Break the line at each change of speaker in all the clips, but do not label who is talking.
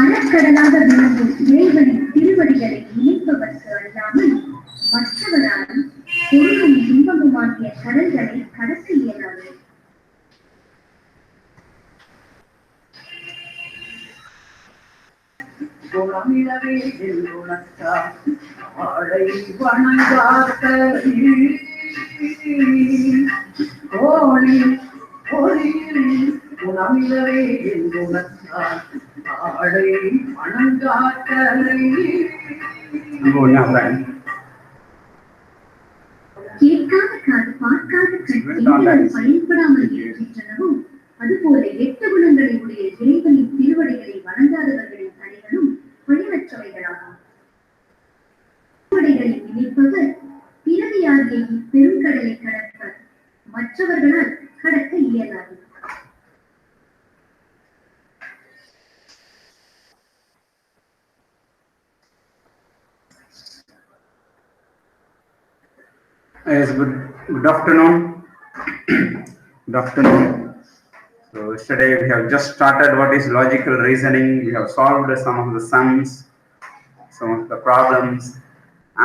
அறக்கடலாக விளங்கும் இறைவனின் திருவடிகளை இணைப்பவர்க்கு அல்லாமல் மற்றவரால் பொருளும் இன்பமுமாகிய கடல்களை கடக்க இயலாது. குணமிழவே ஆடை வணங்காத கோழி கோழியில் குணமிழவே ஆடை வணங்காத்தலை கேட்காத காது பார்க்காத கண் பயன்படாமல் இருக்கின்றனவோ அதுபோல 8 குணங்களை உடைய இறைவனின் திருவடிகளை வணங்காதவர்களின் கனிகளும் பயனற்றவைகளாகும். திருவடிகளை நினைப்பவர் பிறவியாகிய பெருங்கடலை கடப்பர், மற்றவர்களால் கடக்க இயலாது.
Yes, good afternoon. Good afternoon. So yesterday we have just started what is logical reasoning. We have solved some of the sums, some of the problems,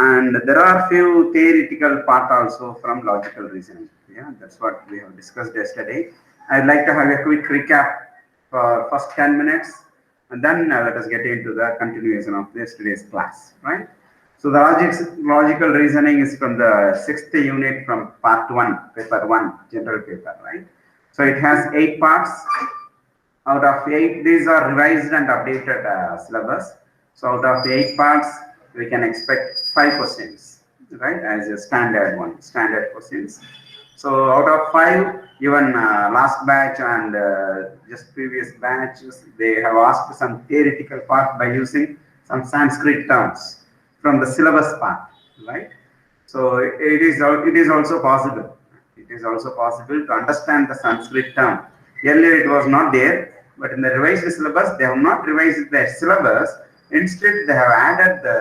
and there are few theoretical part also from logical reasoning. Yeah, that's what we have discussed yesterday. I'd like to have a quick recap for first 10 minutes, and then let us get into the continuation of yesterday's class, right? So the logical reasoning is from the 6th unit from part 1, paper 1, general paper, right? So it has 8 parts. Out of 8, these are revised and updated syllabus. So out of the 8 parts, we can expect 5 questions, right? As a standard questions. So out of 5, even last batch and just previous batches, they have asked some theoretical part by using some Sanskrit terms from the syllabus part, right? So it is also possible. It is also possible to understand the Sanskrit term. Earlier it was not there, but in the revised syllabus, they have not revised the syllabus. Instead, they have added the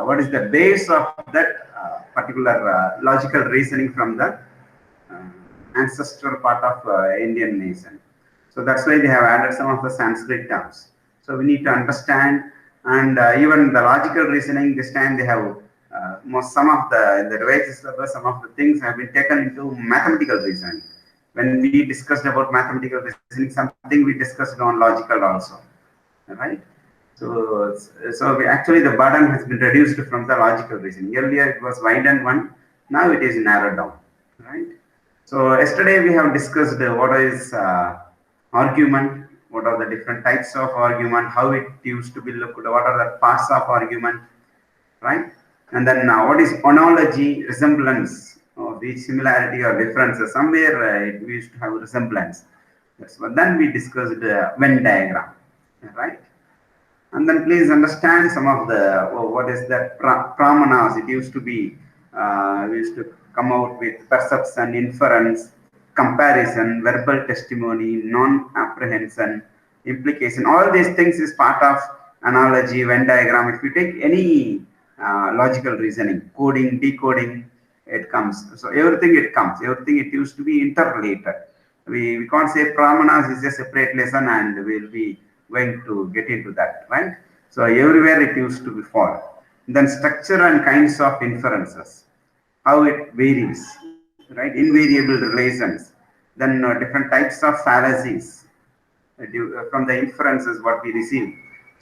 what is the base of that particular logical reasoning from the ancestral part of Indian nation. So that's why they have added some of the Sanskrit terms. So we need to understand. And even the logical reasoning, this time they have some of the revised syllabus, some of the things have been taken into mathematical reasoning. When we discussed about mathematical reasoning, something we discussed on logical also, right? So actually the burden has been reduced from the logical reasoning. Earlier it was widened one, now it is narrowed down, right? So yesterday we have discussed what is argument. What are the different types of argument, how it used to be looked, what are the parts of argument, right? And then what is analogy, resemblance, or the similarity or differences. Somewhere we used to have resemblance. That's what. Then we discussed Venn diagram, right? And then please understand some of the what is that pramanas. It used to be we used to come out with perception, inference, comparison, verbal testimony, non-apprehension, implication. All these things is part of analogy, Venn diagram. If you take any logical reasoning, coding, decoding, it comes. So everything it comes. Everything it used to be interrelated. We can't say pramanas is a separate lesson and we'll be going to get into that, right? So everywhere it used to be fall. Then structure and kinds of inferences, how it varies, right? Invariable relations. Then different types of fallacies from the inferences what we receive.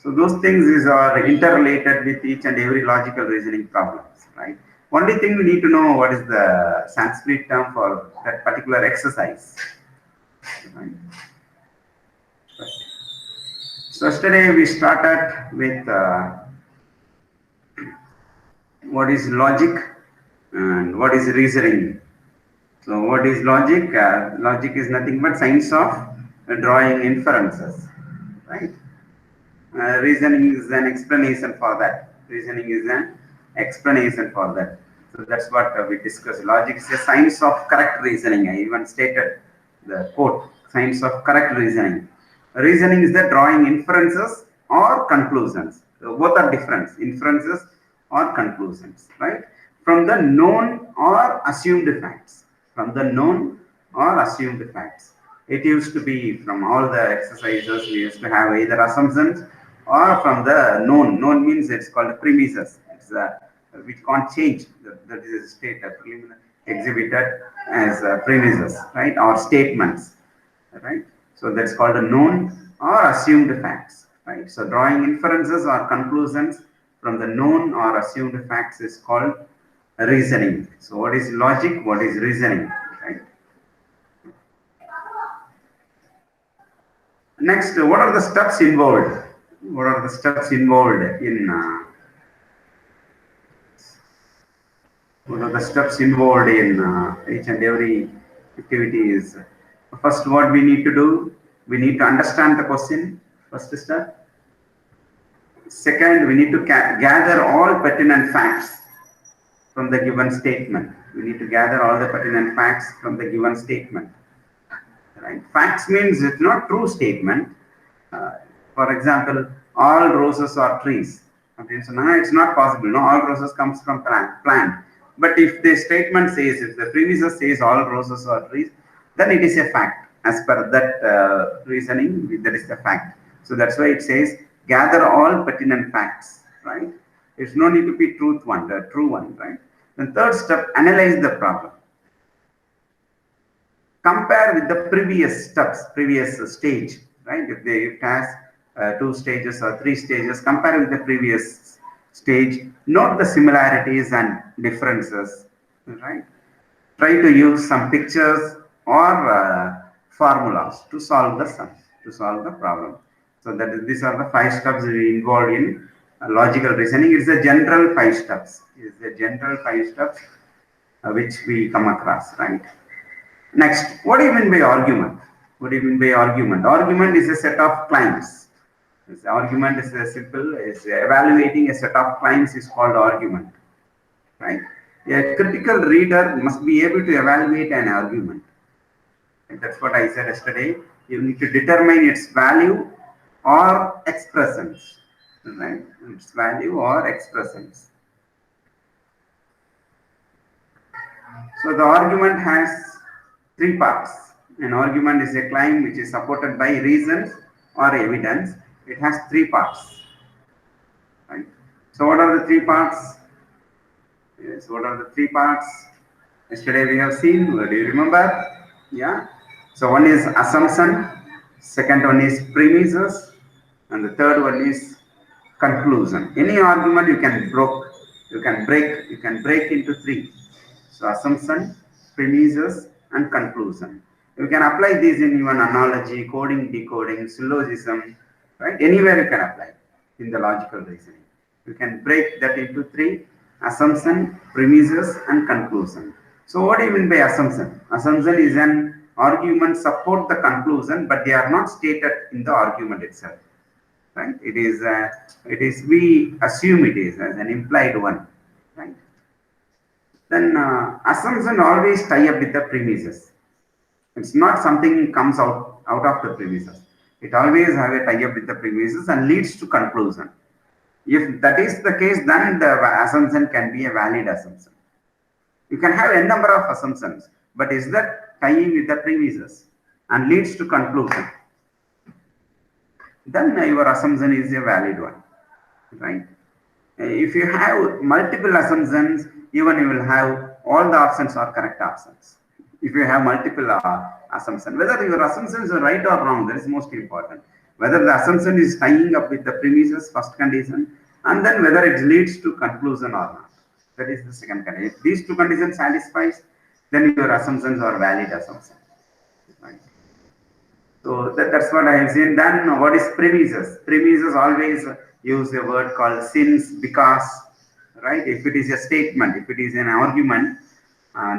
So those things are interrelated with each and every logical reasoning problems, right? Only thing we need to know what is the Sanskrit term for that particular exercise, right? So yesterday we started with what is logic and what is reasoning. So what is logic? Logic is nothing but science of drawing inferences, right? Reasoning is an explanation for that. Reasoning is an explanation for that. So that's what we discussed. Logic is a science of correct reasoning. I even stated the quote, science of correct reasoning. Reasoning is the drawing inferences or conclusions. So both are different, inferences or conclusions, right? From the known or assumed facts. From the known or assumed facts. It used to be from all the exercises, we used to have either assumptions or from the known. Known means it's called premises. It's which can't change. That is a state exhibited as premises, right? Or statements, right? So that's called a known or assumed facts, right? So drawing inferences or conclusions from the known or assumed facts is called reasoning. So what is logic? What is reasoning, right? Next, what are the steps involved? What are the steps involved in what are the steps involved in each and every activity is, first what we need to do, we need to understand the question, first step. Second, we need to gather all pertinent facts from the given statement. We need to gather all the pertinent facts from the given statement. Right? Facts means it's not true statement. For example, all roses are trees. Okay, so now it's not possible. No, all roses comes from plant. But if the statement says, if the premises says all roses are trees, then it is a fact. As per that reasoning, that is the fact. So that's why it says gather all pertinent facts. Right? There's no need to be true one, right? The third step, analyze the problem. Compare with the previous steps, previous stage, right? If it has 2 stages or 3 stages, compare with the previous stage, note the similarities and differences, right? Try to use some pictures or formulas to solve the sum, to solve the problem. So these are the 5 steps we involved in logical reasoning. It's a general 5 steps. It's a general 5 steps which we come across, right? Next, what do you mean by argument? What do you mean by argument? Argument is a set of claims. This argument is a simple, is evaluating a set of claims is called argument, right? A critical reader must be able to evaluate an argument. And that's what I said yesterday. You need to determine its value or expressions, right? Its value or expressions. So the argument has 3 parts. An argument is a claim which is supported by reasons or evidence. It has 3 parts. Right? So what are the 3 parts? Yes, what are the 3 parts? Yesterday we have seen, do you remember? Yeah. So one is assumption, second one is premises, and the third one is conclusion. Any argument you can break into 3. So assumption, premises, and conclusion. You can apply these in even analogy, coding, decoding, syllogism, right? Anywhere you can apply in the logical reasoning. You can break that into 3: assumption, premises, and conclusion. So what do you mean by assumption? Assumption is an argument support the conclusion, but they are not stated in the argument itself. Right? It is we assume it is as an implied one. Right? Then assumption always tie up with the premises. It's not something comes out of the premises. It always have a tie up with the premises and leads to conclusion. If that is the case, then the assumption can be a valid assumption. You can have a number of assumptions, but is that tying with the premises and leads to conclusion? Then your assumption is a valid one, right? If you have multiple assumptions, even you will have all the options are correct options. If you have multiple assumptions, whether your assumptions are right or wrong, that is most important. Whether the assumption is tying up with the premises, first condition, and then whether it leads to conclusion or not. That is the second condition. If these 2 conditions satisfies, then your assumptions are valid assumptions. Right? So that's what I have seen. Then what is premises? Premises always use a word called since, because, right? If it is a statement, if it is an argument,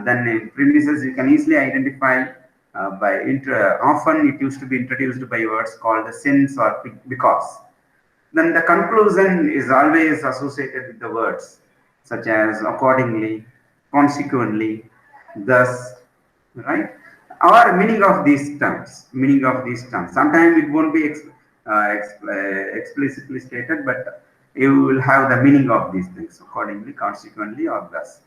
then in premises you can easily identify often it used to be introduced by words called since or because. Then the conclusion is always associated with the words such as accordingly, consequently, thus, right? Or meaning of these terms, meaning of these terms. Sometimes it won't be explicitly stated, but you will have the meaning of these things, accordingly, consequently, or thus.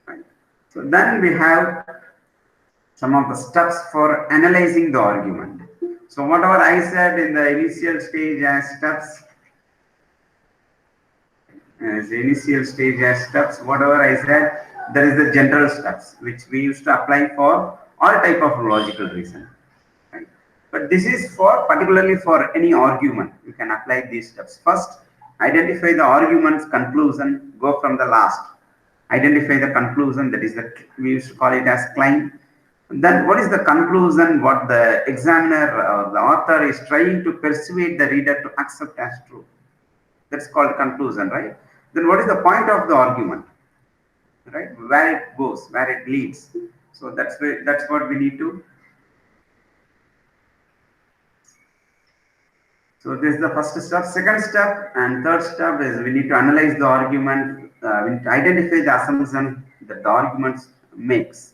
Right? So then we have some of the steps for analyzing the argument. So whatever I said in the initial stage as steps, whatever I said, there is the general steps which we used to apply for all type of logical reason. Right? But this is for particularly for any argument. You can apply these steps. First, identify the argument's conclusion. Go from the last. Identify the conclusion. That is the we used to call it as claim. Then what is the conclusion? What the examiner or the author is trying to persuade the reader to accept as true. That's called conclusion, right? Then what is the point of the argument? Right? Where it goes, where it leads. So that's what we need to. So this is the first step. Second step and third step is we need to analyze the argument. We need to identify the assumption that the argument makes.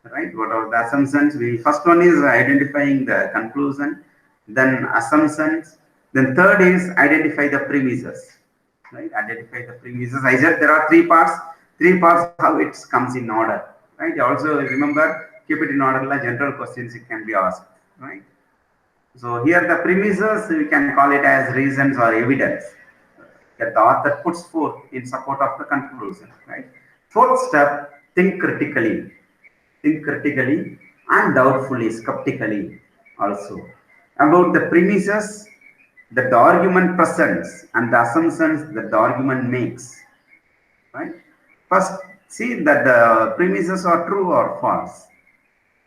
Right? What are the assumptions? First one is identifying the conclusion, then assumptions, then third is identify the premises. Right? Identify the premises. I said there are three parts. Three parts how it comes in order. Right? Also remember keep it in order. Like general questions it can be asked. Right? So here the premises we can call it as reasons or evidence that the author puts forth in support of the conclusion. Right? Fourth step: think critically. Think critically and doubtfully, skeptically also about the premises that the argument presents and the assumptions that the argument makes. Right? First, see that the premises are true or false.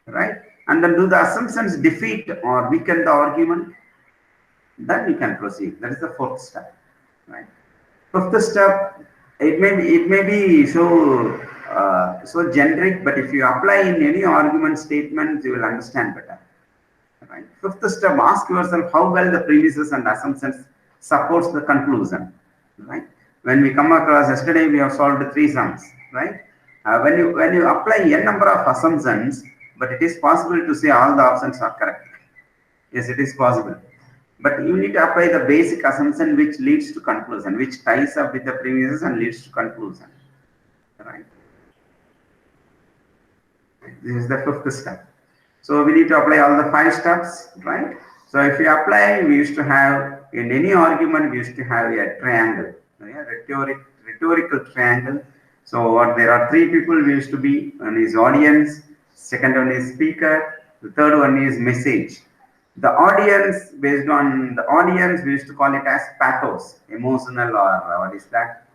Right? And then do the assumptions defeat or weaken the argument? Then we can proceed. That is the fourth step. Right? Fifth step, it may be so generic, but if you apply in any argument statement, you will understand better. Right? Fifth step, ask yourself how well the premises and assumptions supports the conclusion. Right? When we come across yesterday, we have solved three sums. Right? When you apply n number of assumptions, but it is possible to say all the options are correct. Yes, it is possible. But you need to apply the basic assumption which leads to conclusion, which ties up with the premises and leads to conclusion. Right? This is the fifth step. So we need to apply all the 5 steps, right? So if we apply, we used to have in any argument, we used to have a triangle, rhetorical triangle. So what there are 3 people we used to be. One is audience, second one is speaker, the third one is message. The audience, based on the audience, we used to call it as pathos, emotional or what is that?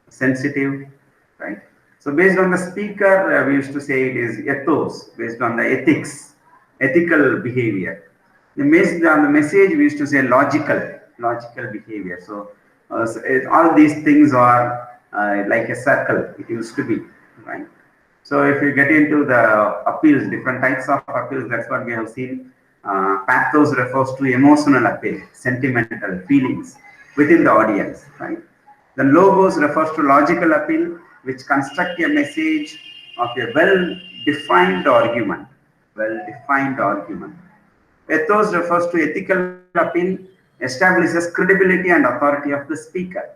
Sensitive, right? So based on the speaker, we used to say it is ethos, based on the ethics, ethical behavior. Based on the message, we used to say logical behavior. So, all these things are like a circle, it used to be, right? So if you get into the appeals, different types of appeals, that's what we have seen. Pathos refers to emotional appeal, sentimental feelings within the audience, right? The logos refers to logical appeal, which construct a message of a well-defined argument. Well-defined argument. Ethos refers to ethical appeal, establishes credibility and authority of the speaker,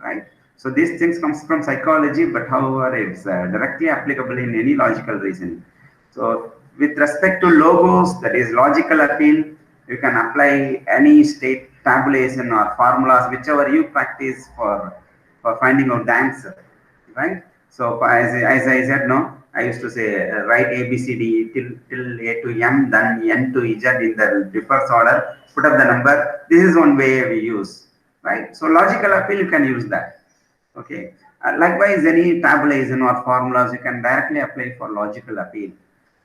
right? So these things comes from psychology, but however, it's directly applicable in any logical reasoning. So with respect to logos, that is logical appeal, you can apply any state tabulation or formulas, whichever you practice for finding out the answer, right? So as I said, no, I used to say write A, B, C, D till A to M, then N to Z in the reverse order, put up the number. This is one way we use, right? So logical appeal, you can use that. Okay. Likewise, any tabulation or formulas you can directly apply for logical appeal.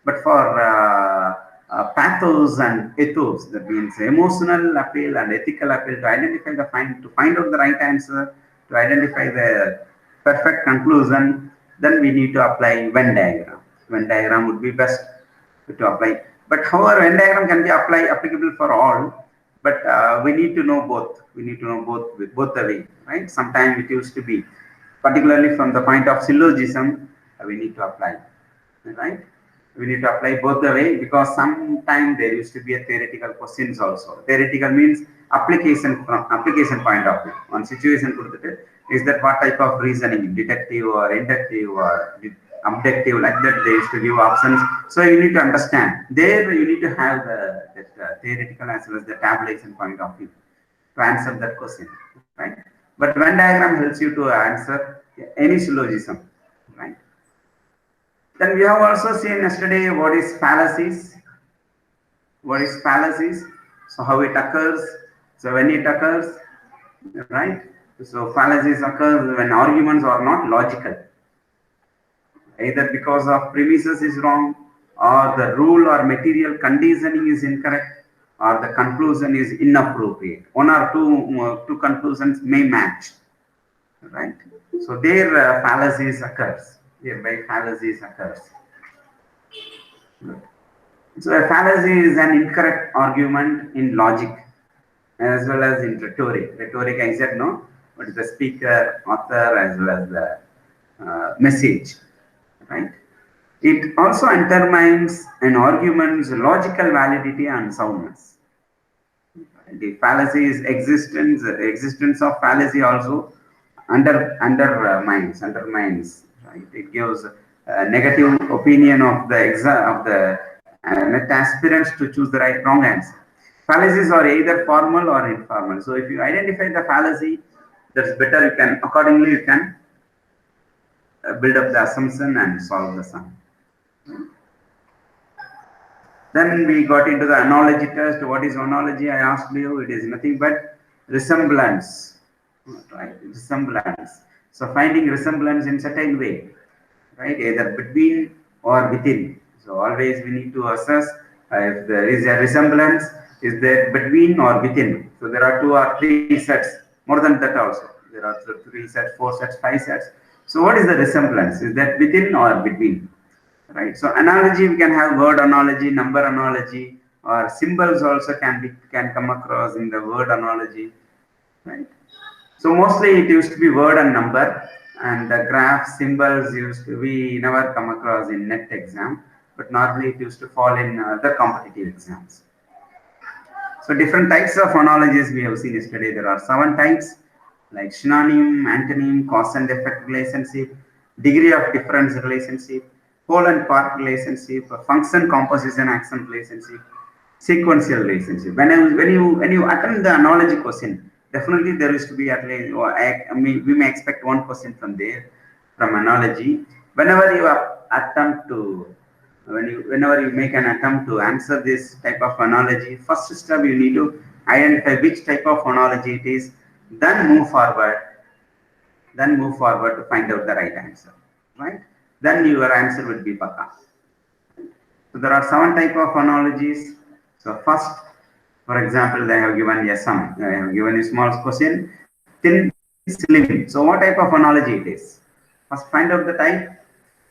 But for pathos and ethos, that means emotional appeal and ethical appeal, to identify to find out the right answer, to identify the perfect conclusion, then we need to apply Venn diagram. Venn diagram would be best to apply. But however, Venn diagram can be applicable for all. but we need to know both. We need to know both with both the way, right? Sometimes it used to be, particularly from the point of syllogism, we need to apply, right? We need to apply both the way, because sometimes there used to be a theoretical questions also. Theoretical means application from application point of view. On situation, is that what type of reasoning, deductive or inductive or objective, like that they used to give options. So you need to understand. There you need to have that theoretical as well as the tabulation point of view to answer that question, right? But Venn diagram helps you to answer any syllogism, right? Then we have also seen yesterday what is fallacies. What is fallacies? So how it occurs? So when it occurs, right? So fallacies occurs when arguments are not logical, either because of premises is wrong, or the rule or material conditioning is incorrect, or the conclusion is inappropriate. One or two conclusions may match, right? So there fallacies occurs. Hereby fallacies occurs. So a fallacy is an incorrect argument in logic as well as in rhetoric. Rhetoric, I said no, but the speaker, author, as well as the message, right? It also undermines an argument's logical validity and soundness. The fallacy is existence of fallacy also undermines, right? It gives a negative opinion of the aspirants to choose the wrong answer. Fallacies are either formal or informal. So if you identify the fallacy, that's better. You can accordingly you can build up the assumption and solve the sum. Then we got into the analogy test. What is analogy? I asked you. It is nothing but resemblance, right? Resemblance. So finding resemblance in certain way, right? Either between or within. So always we need to assess if there is a resemblance, is there between or within. So there are 2 or 3 sets, more than that also. There are 3 sets, 4 sets, 5 sets. So what is the resemblance? Is that within or between? Right. So analogy, we can have word analogy, number analogy, or symbols also can come across in the word analogy, right? So mostly it used to be word and number, and the graph symbols used to be never come across in NET exam, but normally it used to fall in other competitive exams. So different types of analogies we have seen yesterday. There are 7 types, like synonym, antonym, cause and effect relationship, degree of difference relationship, whole and part relationship, function composition action relationship, sequential relationship. When you attempt the analogy question, definitely there is to be at least, we may expect 1 question from there, from analogy. Whenever you attempt to whenever you make an attempt to answer this type of analogy, first step you need to identify which type of analogy it is, then move forward to find out the right answer, right? Then your answer will be Paka. So there are 7 type of analogies. So first, for example, they have given a sum. They have given a small question, thin, slim. So what type of analogy it is? First, find out the type.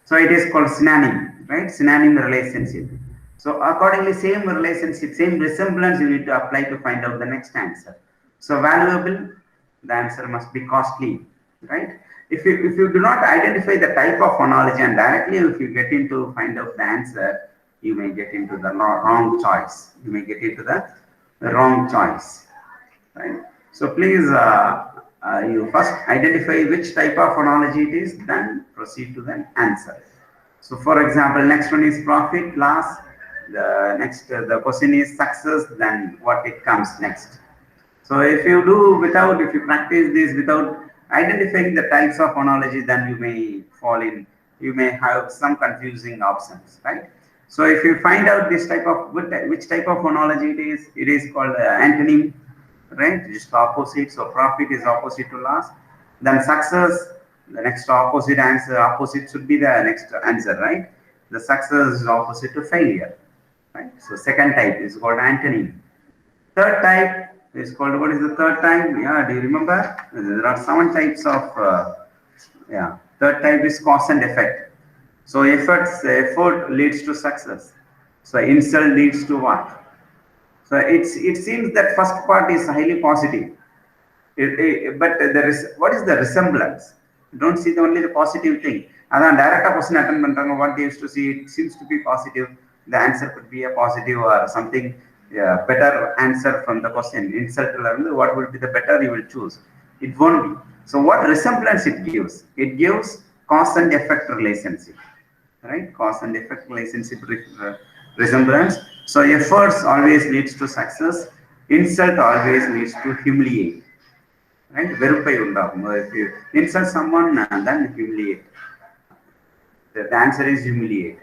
So it is called synonym, right? Synonym relationship. So accordingly, same relationship, same resemblance you need to apply to find out the next answer. So valuable, the answer must be costly, right? If you do not identify the type of analogy and directly if you get into find out the answer, you may get into the wrong choice. You may get into the wrong choice, right? So please, you first identify which type of analogy it is, then proceed to the answer. So for example, next one is profit, loss. The next, the question is success, then what it comes next. So if you practice this without identifying the types of analogy, then you may have some confusing options, right? So if you find out this type of, which type of analogy it is called antonym, right? Just opposite. So profit is opposite to loss. Then success, the next opposite should be the next answer, right? The success is opposite to failure, right? So second type is called antonym. Third type is called, what is the third type? Yeah, do you remember? There are 7 types of, third type is cause and effect. So effort leads to success. So insult leads to what? So it seems that first part is highly positive. But there is, what is the resemblance? You don't see only the positive thing. And direct question attend பண்றாங்க, what they used to see, it seems to be positive. The answer could be a positive or something, better answer from the question. Insult, what will be the better you will choose? It won't be. So what resemblance it gives? It gives cause and effect relationship, right? Cause and effect relationship, resemblance. So efforts always leads to success. Insult always leads to humiliate. Right? வெறுப்பை உண்டாகும். If you insult someone, then humiliate. The answer is humiliate.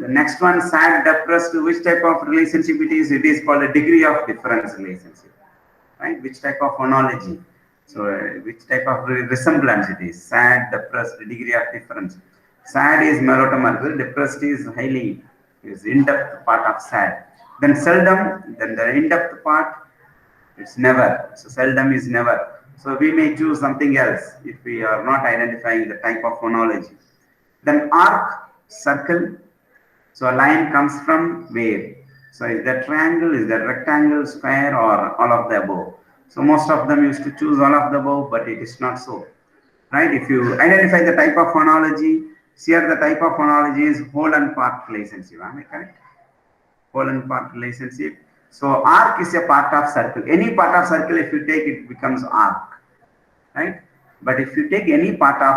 The next one, sad, depressed. Which type of relationship it is? It is called a degree of difference relationship. Right? Which type of phonology? So, which type of resemblance it is? Sad, depressed, degree of difference. Sad is melodramatic. Depressed is highly, is in-depth part of sad. Then seldom. Then the in-depth part. It's never. So seldom is never. So we may choose something else if we are not identifying the type of phonology. Then arc, circle. So a line comes from where? So is that triangle, is that rectangle, square, or all of the above? So most of them used to choose all of the above, but it is not so. Right? If you identify the type of phonology, here the type of phonology is whole and part relationship. Am I correct? Whole and part relationship. So arc is a part of circle. Any part of circle, if you take, it becomes arc, right? But if you take any part of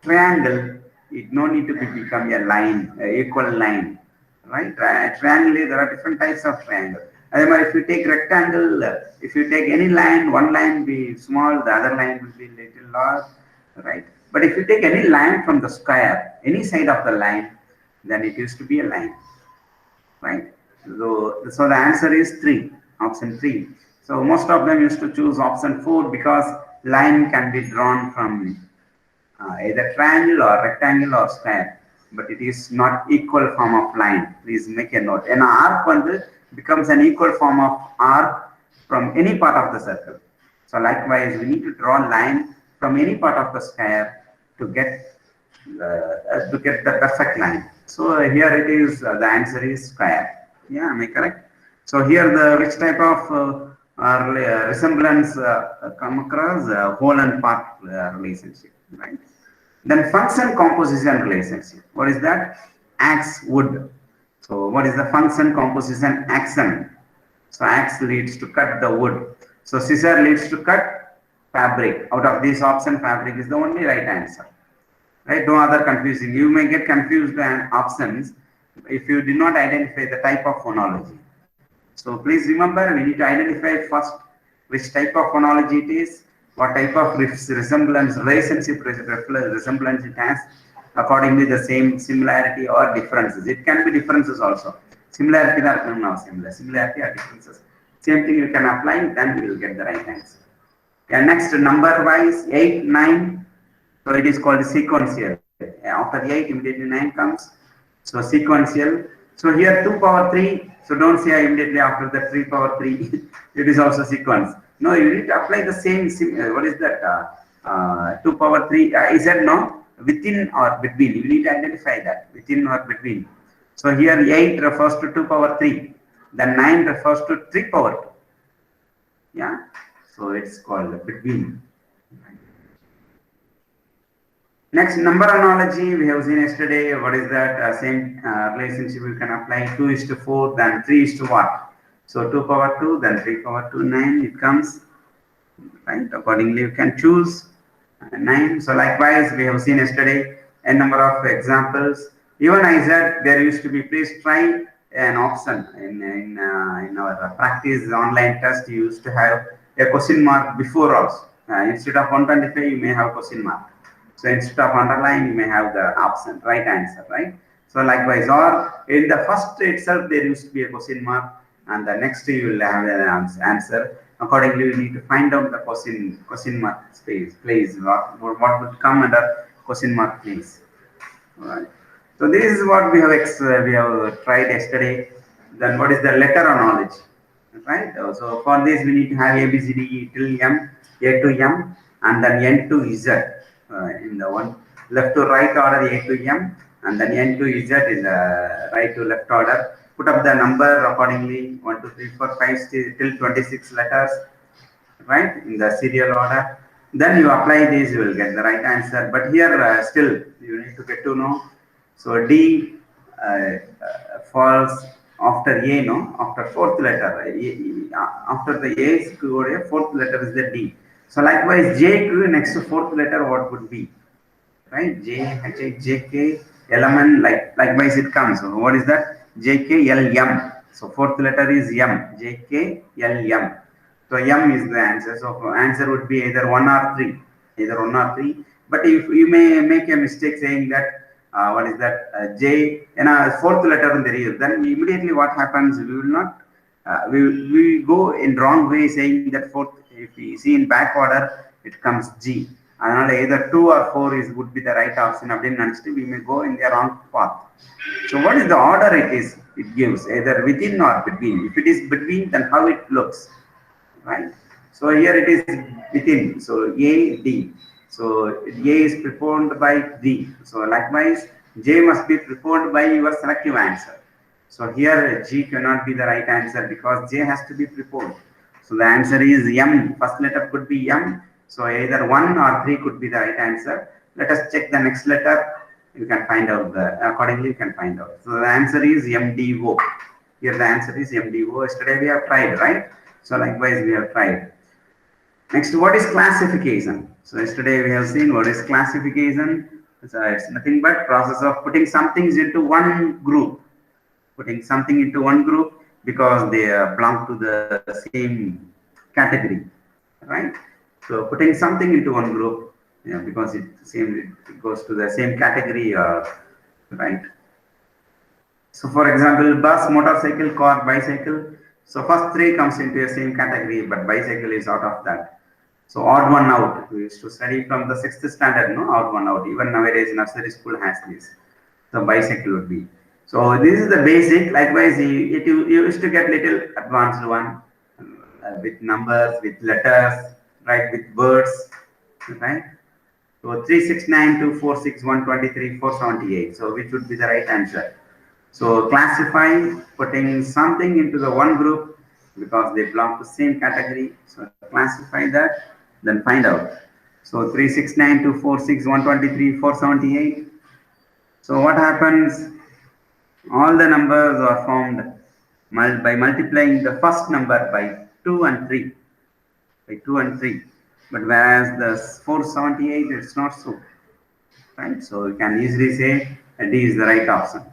triangle, it no need to become a line, equal line, right? Triangle, there are different types of triangle. Otherwise, if you take rectangle, if you take any line, one line will be small, the other line will be little large, right? But if you take any line from the square, any side of the line, then it used to be a line, right? So the answer is 3, option 3. So most of them used to choose option 4 because line can be drawn from either triangle or rectangle or square, but it is not equal form of line. Please make a note. An arc becomes an equal form of arc from any part of the circle. So likewise, we need to draw line from any part of the square to get the perfect line. So here it is, the answer is square. Yeah, am I correct? So here the which type of resemblance come across? Whole and part relationship, right? Then function composition relationship. What is that? Axe, wood. So what is the function composition? Action. So axe leads to cut the wood. So scissor leads to cut fabric. Out of this option, fabric is the only right answer. Right? No other confusing. You may get confused on options if you did not identify the type of phonology. So please remember, we need to identify first which type of phonology it is, what type of resemblance, relationship resemblance it has, accordingly the same similarity or differences. It can be differences also. Similarity now similarity or differences. Same thing you can apply, then we will get the right answer. Yeah, next number wise 8, 9. So it is called sequential. After the 8, immediately 9 comes. So sequential. So here 2 power 3. So don't say immediately after the 3 power 3. It is also sequence. No, you need to apply the same. What is that? 2 power 3. Is that no? Within or between. You need to identify that. Within or between. So here 8 refers to 2 power 3. Then 9 refers to 3 power 2. Yeah. So it's called between. Next, number analogy we have seen yesterday. What is that? Same relationship you can apply. 2:4, then 3 what? So 2 power 2, then 3 power 2, 9 it comes. Right? Accordingly, you can choose 9. So likewise, we have seen yesterday a number of examples. Even I said there used to be, please try an option in our practice online test. You used to have a question mark before also. Instead of 125, you may have question mark. So instead of underline, you may have the option, right answer, right? So likewise, or in the first itself, there used to be a question mark, and the next you will have an answer. Accordingly, you need to find out the question mark space, please. What would come under question mark, please? All right. So this is what we have tried yesterday. Then what is the letter analogy, right? So for this, we need to have ABCD till M, A to M, and then N to Z. In the one left to right order A to M, and then N to Z in the right to left order, put up the number accordingly, 1, 2, 3, 4, 5 till 26 letters, right, in the serial order. Then you apply these, you will get the right answer. But here still you need to get to know. So D falls after A, no, after fourth letter. After the A is to fourth letter is the D. So likewise J to next to fourth letter, what would be? Right, J, H, I, J, K, L, M, N, likewise it comes. So what is that? J, K, L, M. So fourth letter is M, J, K, L, M. So M is the answer. So answer would be either 1 or 3, either 1 or 3. But if you may make a mistake saying that, what is that, J, fourth letter in the real, then immediately what happens, we will not, we go in wrong way saying that fourth, if we see in back order, it comes G. And either 2 or 4 would be the right option. We may go in the wrong path. So what is the order it gives, either within or between? If it is between, then how it looks, right? So here it is within. So A, D. So A is preponed by D. So likewise, J must be preponed by your selective answer. So here G cannot be the right answer because J has to be preponed. So the answer is M. First letter could be M. So either 1 or 3 could be the right answer. Let us check the next letter. You can find out accordingly you can find out. So the answer is MDO. Here the answer is MDO. Yesterday we have tried, right? So likewise we have tried. Next, what is classification? So yesterday we have seen what is classification. So it's nothing but process of putting some things into one group. Putting something into one group because they belong to the same category, right? So putting something into one group, because it goes to the same category, right? So for example, bus, motorcycle, car, bicycle. So first 3 comes into the same category, but bicycle is out of that. So odd one out. We used to study from the 6th standard, no, odd one out. Even nowadays, nursery school has this. So bicycle would be. So this is the basic. Likewise, you used to get little advanced one with numbers, with letters, right, with words, right? So 3, 6, 9, 2, 4, 6, 1, 23, 4, 78. So which would be the right answer? So classify, putting something into the one group because they belong to same category. So classify that, then find out. So 3, 6, 9, 2, 4, 6, 1, 23, 4, 78. So what happens? All the numbers are formed by multiplying the first number by 2 and 3. By 2 and 3. But whereas the 478, it's not so. Right? So you can easily say D is the right option.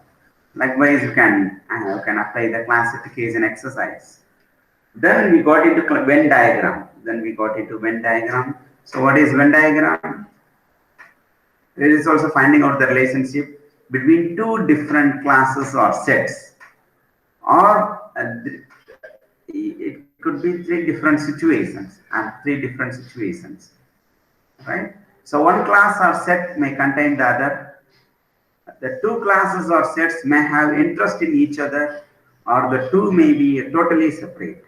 Likewise, you can apply the classification exercise. Then we got into Venn diagram. So what is Venn diagram? It is also finding out the relationship between 2 different classes or sets, or it could be 3 different situations and 3 different situations, right? So one class or set may contain the other. The 2 classes or sets may have interest in each other, or the 2 may be totally separate.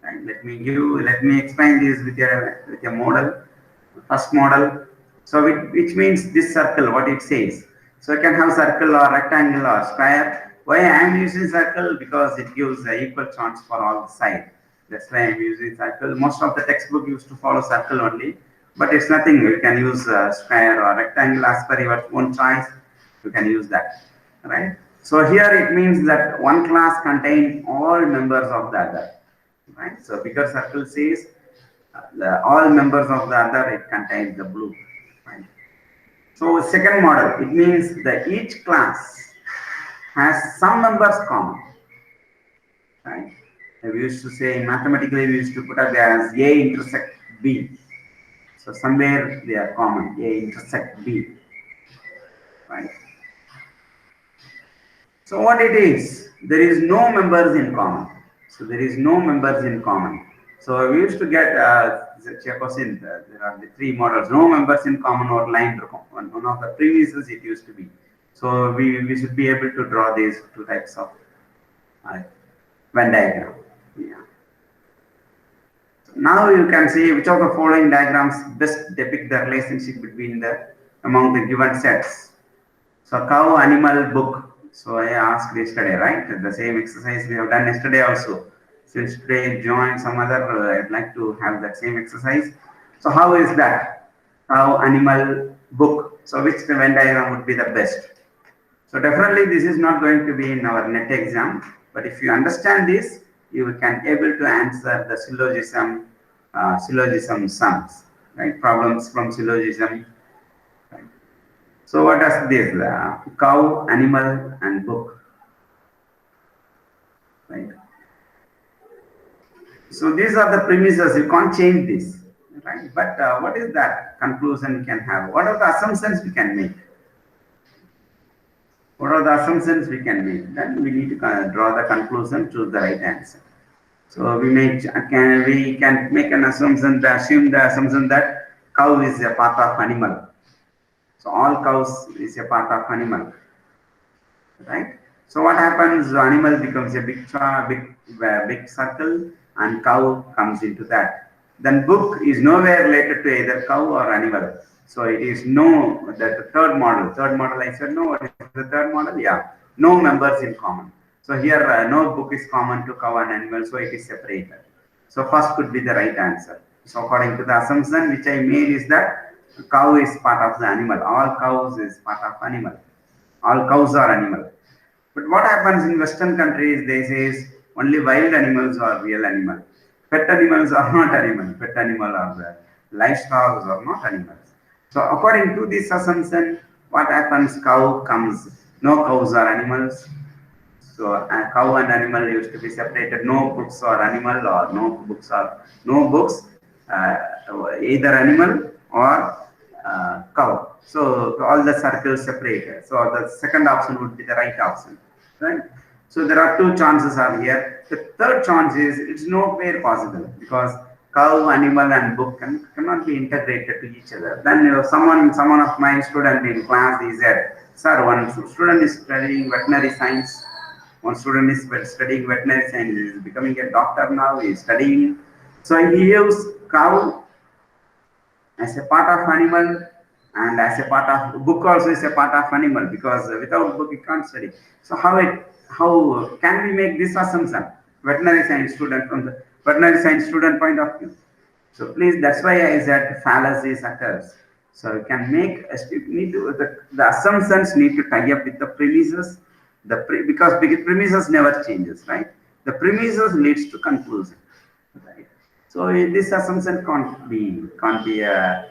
Right? Let me explain this with a model. First model. So which means this circle, what it says. So I can have circle or rectangle or square. Why I am using circle? Because it gives equal chance for all sides. That's why I am using circle. Most of the textbook used to follow circle only, but it's nothing. You can use square or rectangle as per your own choice. You can use that, right? So here it means that one class contains all members of the other, right? So bigger circle says all members of the other, it contains the blue, right? So second model, it means that each class has some members common, right? We used to say mathematically, we used to put up as A intersect B. So somewhere they are common, A intersect B, right? So what it is, there is no members in common. So there is no members in common. So we used to get question, there are the 3 models, no members in common or line. One of the previous it used to be. So we should be able to draw these 2 types of Venn diagram. Yeah. So now you can see which of the following diagrams best depict the relationship between among the given sets. So cow, animal, book. So I asked yesterday, right? The same exercise we have done yesterday also. Since today join some other, I'd like to have that same exercise. So how is that? Cow, animal, book. So which Venn diagram would be the best? So definitely this is not going to be in our NET exam, but if you understand this, you can able to answer the syllogism sums, right? Problems from syllogism. Right? So what does this? Cow, animal, and book, right? So these are the premises. You can't change this, right? But what is that conclusion we can have? What are the assumptions we can make? What are the assumptions we can make? Then we need to draw the conclusion, choose the right answer. So we can make an assumption, assume the assumption that cow is a part of animal. So all cows is a part of animal, right? So what happens? Animal becomes a big circle, and cow comes into that. Then book is nowhere related to either cow or animal. So it is no that the third model. Third model, I said no. What is the third model? Yeah, no members in common. So here no book is common to cow and animal, so it is separated. So first could be the right answer. So according to the assumption which I made is that cow is part of the animal. All cows is part of animal. All cows are animal. But what happens in Western countries? They say only wild animals are real animal. Pet animals are not animal. Pet animal are the livestock are not animals. So according to this assumption, what happens? Cow comes. No cows are animals. So a cow and animal used to be separated. No books are animal or no books, either animal or cow. So all the circles separated. So the second option would be the right option, right? So there are two chances are here. The third chance is it's nowhere possible because cow, animal, and book cannot be integrated to each other. Then someone of my student in class he said, "Sir, one student is studying veterinary science. One student is studying veterinary science. He is becoming a doctor now. He is studying. So he used cow as a part of animal and as a part of book also is a part of animal because without book you can't study. So how can we make this assumption? Veterinary science student from the veterinary science student point of view. So please, that's why I said fallacies occurs. So you can make the assumptions need to tie up with the premises. Because premises never changes, right? The premises leads to conclusion, right? So this assumption can't be a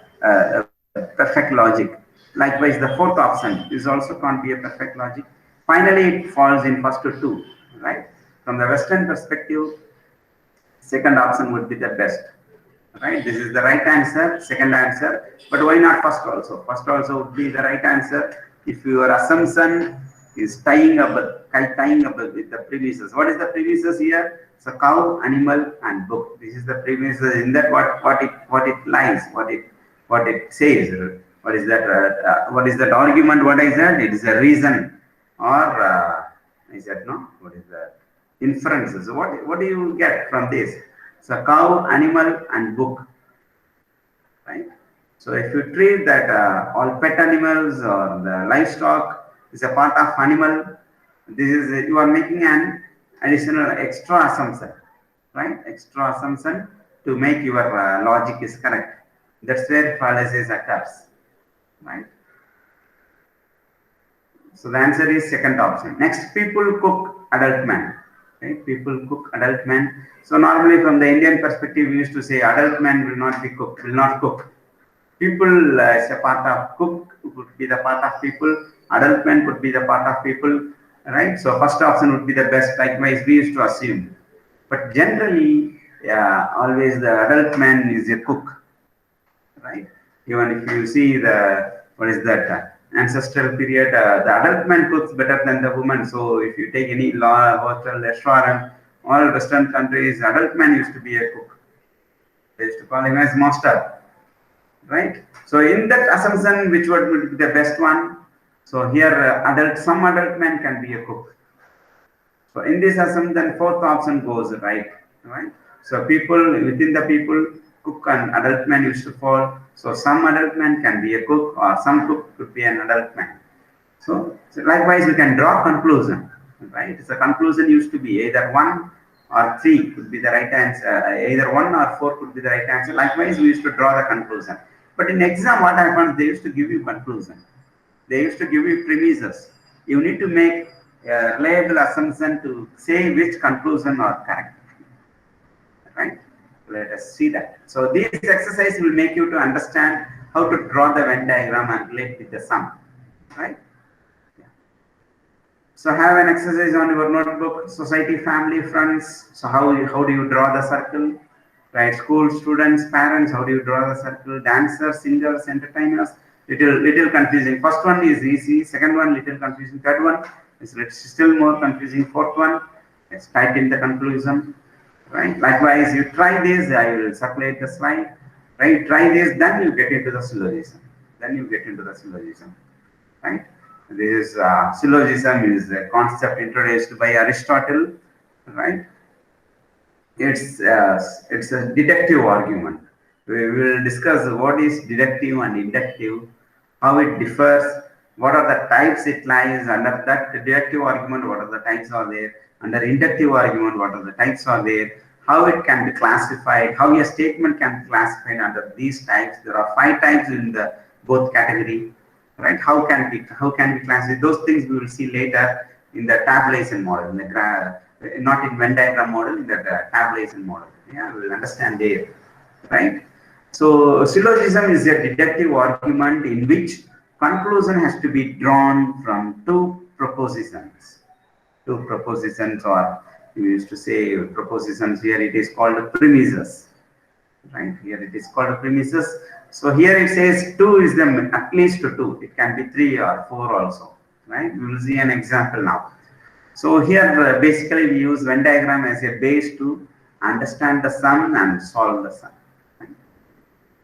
perfect logic. Likewise, the fourth option is also can't be a perfect logic. Finally, it falls in first two, right? From the Western perspective, second option would be the best, right? This is the right answer, second answer, but why not first also? First also would be the right answer if your assumption is tying up with the premises. What is the premises here? So cow, animal, and book. This is the premises. In that, what it lies, what it says. What is that? What is that argument? What is that? It is a reason, or is that no? What is that? Inferences. What do you get from this? So cow, animal, and book, right? So if you treat that all pet animals or the livestock is a part of animal, this is you are making an additional extra assumption, right? Extra assumption to make your logic is correct. That's where fallacies occurs, right? So the answer is second option. Next, people cook adult man. Right? People cook adult man. So normally from the Indian perspective, we used to say adult man will not be cooked, will not cook. People as a part of cook would be the part of people. Adult man could be the part of people, right? So first option would be the best. Likewise, we used to assume. But generally, always the adult man is a cook, right? Even if you see what is that ancestral period, the adult man cooks better than the woman. So if you take any law, hotel, restaurant, all Western countries, adult man used to be a cook. They used to call him as master, right? So in that assumption, which would be the best one? So here, some adult man can be a cook. So in this assumption, fourth option goes right? So within the people, cook and adult man used to fall. So some adult man can be a cook, or some cook could be an adult man. So likewise, we can draw conclusion, right? So conclusion used to be either 1 or 3 could be the right answer, either 1 or 4 could be the right answer. Likewise, we used to draw the conclusion. But in exam, what happens? They used to give you conclusion. They used to give you premises. You need to make a reliable assumption to say which conclusion are correct, right? Let us see that. So this exercise will make you to understand how to draw the Venn diagram and relate with the sum, right? So have an exercise on your notebook, society, family, friends. So how do you draw the circle? Right, school, students, parents, how do you draw the circle? Dancers, singers, entertainers, little confusing. First one is easy, second one little confusing, third one is still more confusing, fourth one is type in the conclusion. Right, likewise you try this, I will circulate the slide. Right, try this, then you get into the syllogism. Right? This syllogism is a concept introduced by Aristotle, right? It's a deductive argument. We will discuss what is deductive and inductive, how it differs, what are the types it lies under that deductive argument, what are the types are there, under inductive argument, what are the types are there, how it can be classified, how a statement can be classified under these types. There are 5 types in the both category. Right? How can we classify those things? We will see later in the tabulation model, in the not in Venn diagram model, in the tabulation model. Yeah, we will understand there, right? So syllogism is a deductive argument in which conclusion has to be drawn from 2 propositions. 2 propositions, or we used to say propositions. Here it is called premises. Right, here it is called premises. So here it says 2 is the at least 2. It can be 3 or 4 also. Right, we will see an example now. So here basically we use Venn diagram as a base to understand the sum and solve the sum. Right?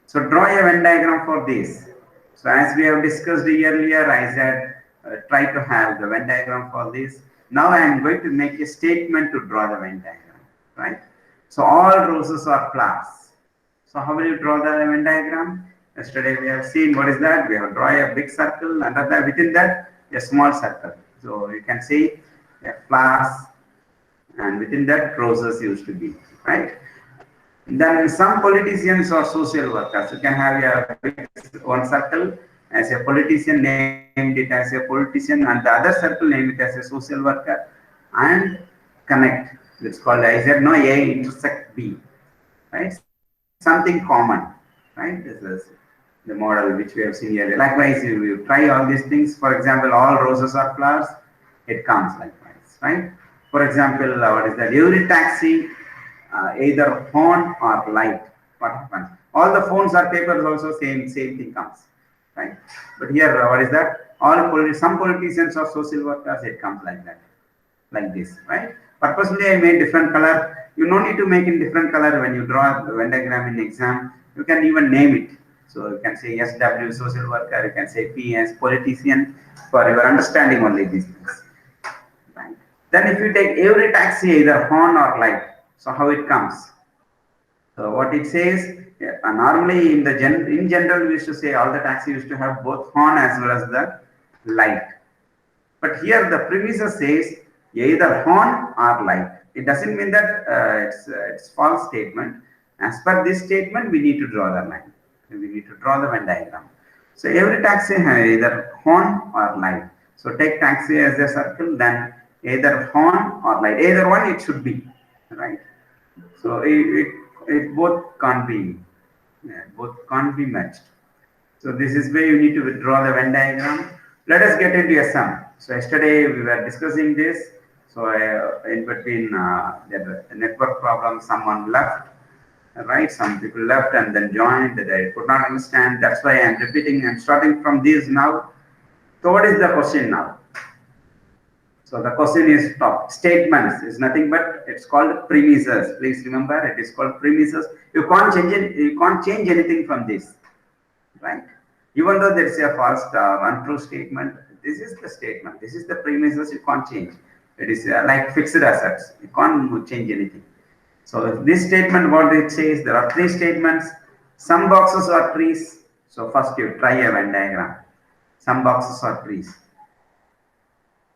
So draw a Venn diagram for this. So as we have discussed earlier, I said try to have the Venn diagram for this. Now I am going to make a statement to draw the Venn diagram. Right. So all roses are flowers. So how will you draw the Venn diagram? Yesterday we have seen what is that? We have drawn a big circle, under that, within that a small circle. So you can see flowers, and within that roses used to be, right? Then some politicians or social workers, you can have a big one circle as a politician, named it as a politician, and the other circle name it as a social worker, and connect. It's called, I said, no, A intersect B, right? Something common, right? This is the model which we have seen here. Likewise, you try all these things. For example, all roses are flowers. It comes likewise, right? For example, what is that? Every taxi, either horn or light. What happens? All the phones or papers also same thing comes, right? But here, what is that? Some politicians or social workers, it comes like that, like this, right? Purposely, I made different color. You no need to make in different color when you draw the Venn diagram in exam. You can even name it. So you can say SW social worker, you can say PS politician, for your understanding only these things. Right. Then if you take every taxi, either horn or light, so how it comes? So what it says, normally in general we used to say all the taxis used to have both horn as well as the light. But here the premises says either horn or light. It doesn't mean that it's false statement. As per this statement, we need to draw the line. We need to draw the Venn diagram. So every taxi has either horn or light. So take taxi as a circle, then either horn or light. Either one it should be, right? So it both can't be matched. So this is where you need to draw the Venn diagram. Let us get into a sum. So yesterday we were discussing this. So in between the network problem, someone left, right? Some people left and then joined. They could not understand. That's why I'm repeating. I'm starting from this now. So what is the question now? So the question is top statements is nothing but it's called premises. Please remember it is called premises. You can't change it. You can't change anything from this, right? Even though there is a false or untrue statement, this is the statement. This is the premises. You can't change. It is like fixed assets. You can't change anything. So this statement, what it says, there are 3 statements. Some boxes are trees. So first you try a Venn diagram. Some boxes are trees.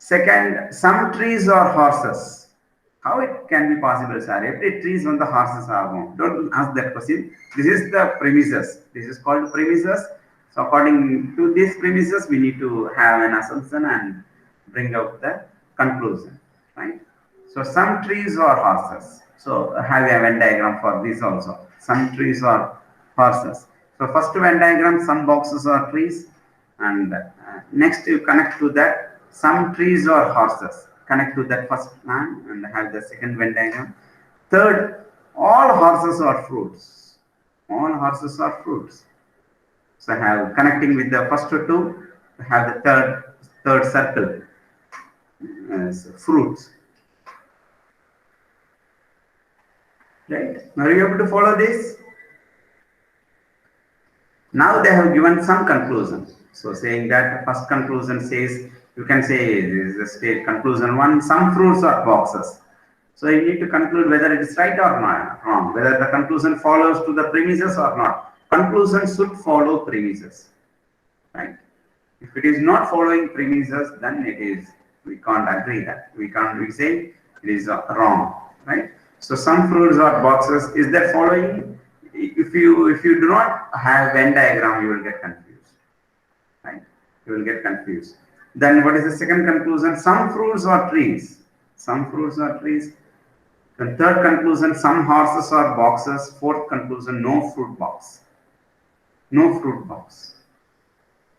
Second, some trees are horses. How it can be possible, sir? Every trees when the horses are born. Don't ask that question. This is the premises. This is called premises. So according to these premises, we need to have an assumption and bring out the conclusion, right? So some trees are horses. So have a Venn diagram for this also. Some trees are horses. So first Venn diagram, some boxes are trees, and next you connect to that some trees are horses. Connect to that first line and have the second Venn diagram. Third, all horses are fruits. All horses are fruits. So have connecting with the first two, have the third circle as fruits. Right? Are you able to follow this? Now they have given some conclusion. So saying that first conclusion says, you can say this is the state conclusion one, some fruits are boxes. So you need to conclude whether it is right or not, wrong, whether the conclusion follows to the premises or not. Conclusion should follow premises, right? If it is not following premises, then it is, we can't agree that. We say it is wrong, right? So some fruits are boxes. Is that following? If you do not have Venn diagram, you will get confused, right? You will get confused. Then what is the second conclusion? Some fruits are trees. Some fruits are trees. The third conclusion, some horses are boxes. Fourth conclusion, no fruit box. No fruit box.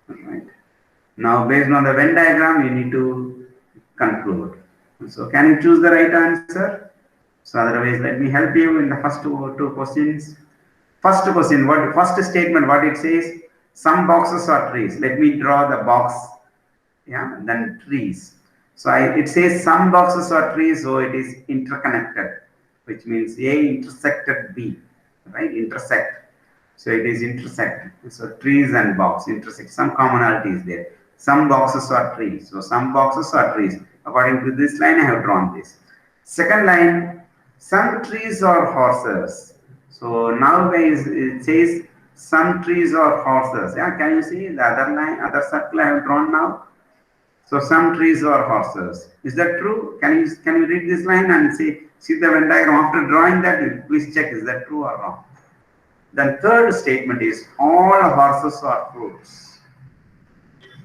Right. Now, based on the Venn diagram, you need to conclude. So, can you choose the right answer? So, otherwise, let me help you in the first two questions. First question, first statement, what it says? Some boxes are trees. Let me draw the box. Yeah, then trees. So it says some boxes are trees, so it is interconnected, which means A intersected B, right? Intersect. So it is intersect. So trees and box intersect. Some commonality is there. Some boxes are trees. So some boxes are trees. According to this line, I have drawn this. Second line, some trees are horses. So now guys, it says some trees are horses. Yeah, can you see the other line, other circle I have drawn now? So some trees are horses. Is that true? Can you read this line and see the Venn diagram? After drawing that, please check is that true or wrong. Then third statement is all horses are fruits.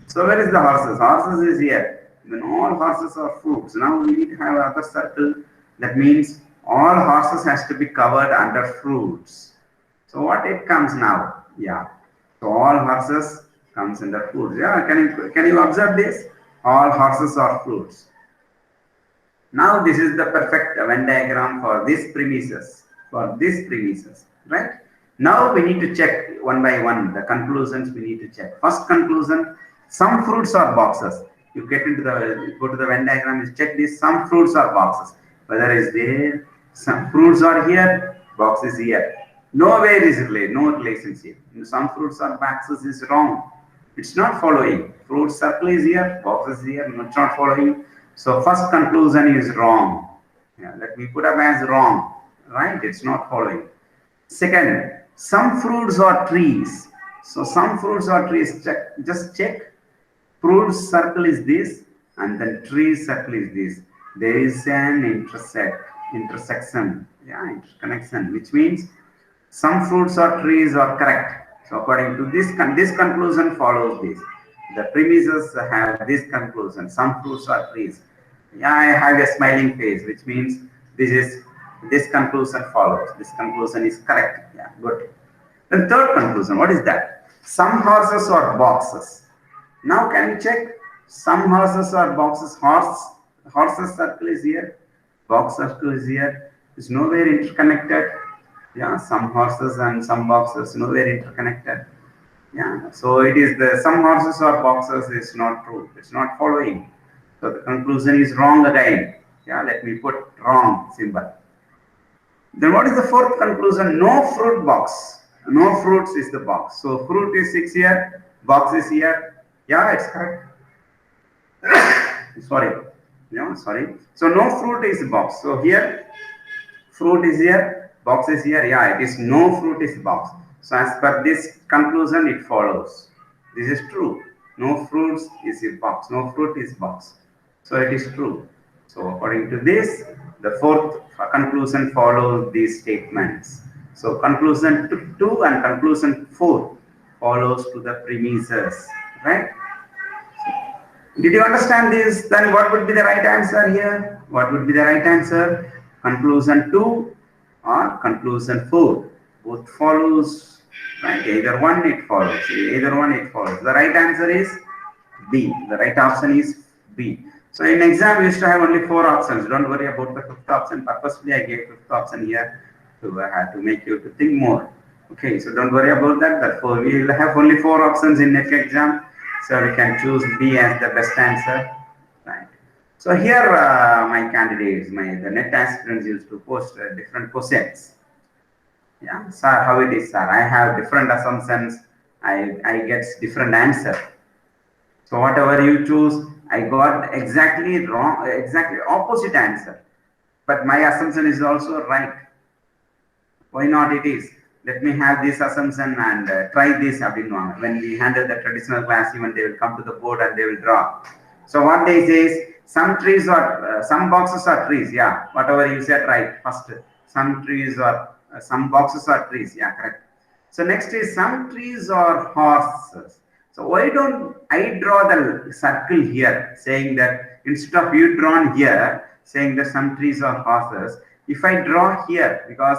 So where is the horses? Horses is here. Then all horses are fruits. Now we need to have another circle. That means all horses has to be covered under fruits. So what it comes now? Yeah. So all horses comes under fruits. Yeah. Can you observe this? All horses are fruits. Now this is the perfect Venn diagram for this premises. Right? Now we need to check one by one the conclusions. We need to check. First conclusion: some fruits are boxes. You go to the Venn diagram. You check this. Some fruits are boxes. Whether is there, some fruits are here, box is here. Nowhere is no relationship. Some fruits are boxes is wrong. It's not following. Fruit circle is here, box is here, it's not following. So first conclusion is wrong. Yeah, let me put up as wrong. Right? It's not following. Second, some fruits are trees. So some fruits are trees. Just check. Fruit circle is this, and then tree circle is this. There is an intersection, yeah, interconnection, which means some fruits or trees are correct. So according to this conclusion follows this. The premises have this conclusion. Some fruits are trees. Yeah, I have a smiling face, which means this conclusion follows. This conclusion is correct. Yeah, good. Then third conclusion, what is that? Some horses are boxes. Now can you check? Some horses are boxes. Horses circle is here. Box circle is here. It's nowhere interconnected. Yeah, some horses and some boxes nowhere interconnected. Yeah, so it is some horses or boxes is not true. It's not following. So the conclusion is wrong again. Yeah, let me put wrong symbol. Then what is the fourth conclusion? No fruit box. No fruits is the box. So fruit is 6 here, box is here. Yeah, it's correct. Sorry. No, sorry. So no fruit is box. So here fruit is here, box is here. Yeah, it is no fruit is box. So as per this conclusion, it follows. This is true. No fruits is a box. No fruit is box. So it is true. So according to this, the fourth conclusion follows these statements. So conclusion 2 and conclusion 4 follows to the premises, right? Did you understand this? Then what would be the right answer here? What would be the right answer? Conclusion 2 or conclusion 4? Both follows, right? Either one it follows. Either one it follows. The right answer is B. The right option is B. So in exam, we used to have only 4 options. Don't worry about the 5th option. Purposely, I gave 5th option here to make you to think more. Okay, so don't worry about that. Therefore, we will have only 4 options in next exam. So we can choose B as the best answer, right? So here, my candidates, the net aspirants used to post different questions. Yeah, sir, how it is, sir? I have different assumptions. I get different answer. So whatever you choose, I got exactly wrong, exactly opposite answer. But my assumption is also right. Why not it is? Let me have this assumption and try this. When we handle the traditional class, even they will come to the board and they will draw. So what they say is, some trees are, some boxes are trees. Yeah, whatever you said right. First, some trees are, some boxes are trees. Yeah, correct. So next is some trees are horses. So why don't I draw the circle here, saying that instead of you drawn here, saying that some trees are horses, if I draw here, because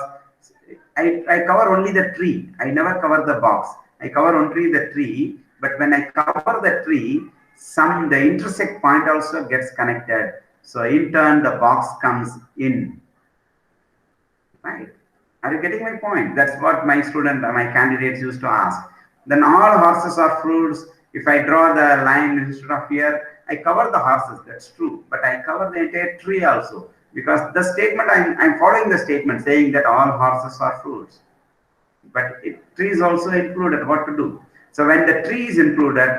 I cover only the tree, I never cover the box. I cover only the tree, but when I cover the tree, the intersect point also gets connected. So in turn, the box comes in, right? Are you getting my point? That's what my candidates used to ask. Then all horses are fruits. If I draw the line instead of here, I cover the horses. That's true. But I cover the entire tree also. Because the statement, I'm following the statement saying that all horses are fruits. But tree is also included. What to do? So when the tree is included,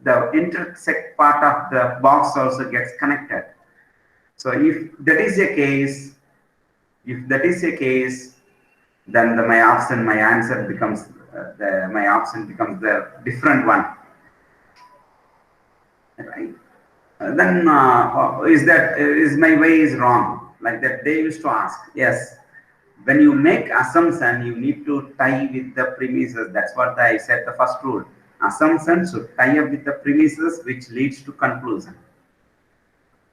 the intersect part of the box also gets connected. So if that is a case, then my answer becomes my option becomes the different one, right? Then is my way is wrong, like that they used to ask. Yes, when you make assumption, you need to tie with the premises. That's what I said, the first rule. Assumption should tie up with the premises, which leads to conclusion.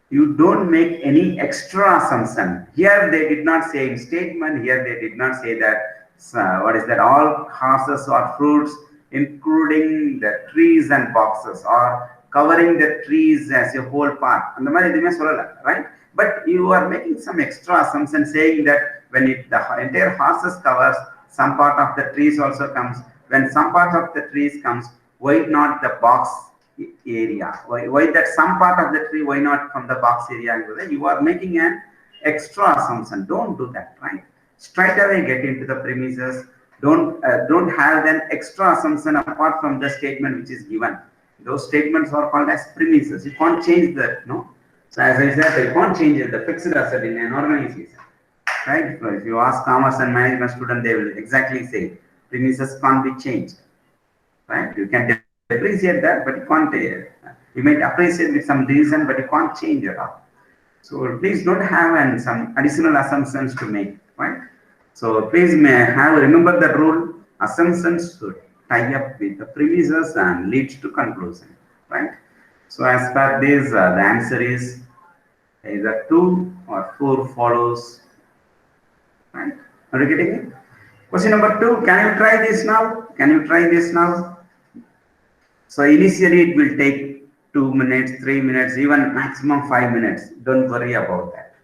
You don't make any extra assumption. Here they did not say in statement, here they did not say that, all horses are fruits, including the trees and boxes, or covering the trees as a whole part. Right? But you are making some extra assumption saying that when the entire horses covers, some part of the trees also comes. When some part of the trees comes, why not the box area? Why that some part of the tree? Why not from the box area? You are making an extra assumption. Don't do that, right? Straight away get into the premises. Don't have an extra assumption apart from the statement which is given. Those statements are called as premises. You can't change that, no? So as I said, you can't change it, the fixed asset in an organization, right? So if you ask commerce and management student, they will exactly say premises can't be changed, right? You can appreciate that, but you can't. You might appreciate with some reason, but you can't change it all. So please don't have some additional assumptions to make, right? So please remember the rule: assumptions should tie up with the premises and leads to conclusion, right? So as per this, the answer is either 2 or 4 follows, right? Are you getting it? Question number 2. Can you try this now? Can you try this now? So initially it will take 2 minutes, 3 minutes, even maximum 5 minutes. Don't worry about that.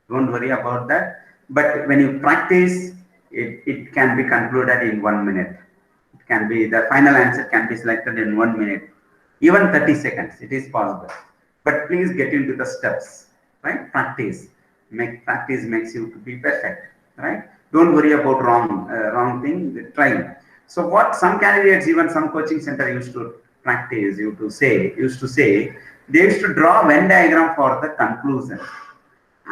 Don't worry about that. But when you practice, it can be concluded in 1 minute. It can be, the final answer can be selected in 1 minute. Even 30 seconds, it is possible. But please get into the steps, right? Practice. Practice makes you to be perfect, right? Don't worry about wrong thing, try. So what some candidates, even some coaching center used to practice, used to say, they used to draw a Venn diagram for the conclusion.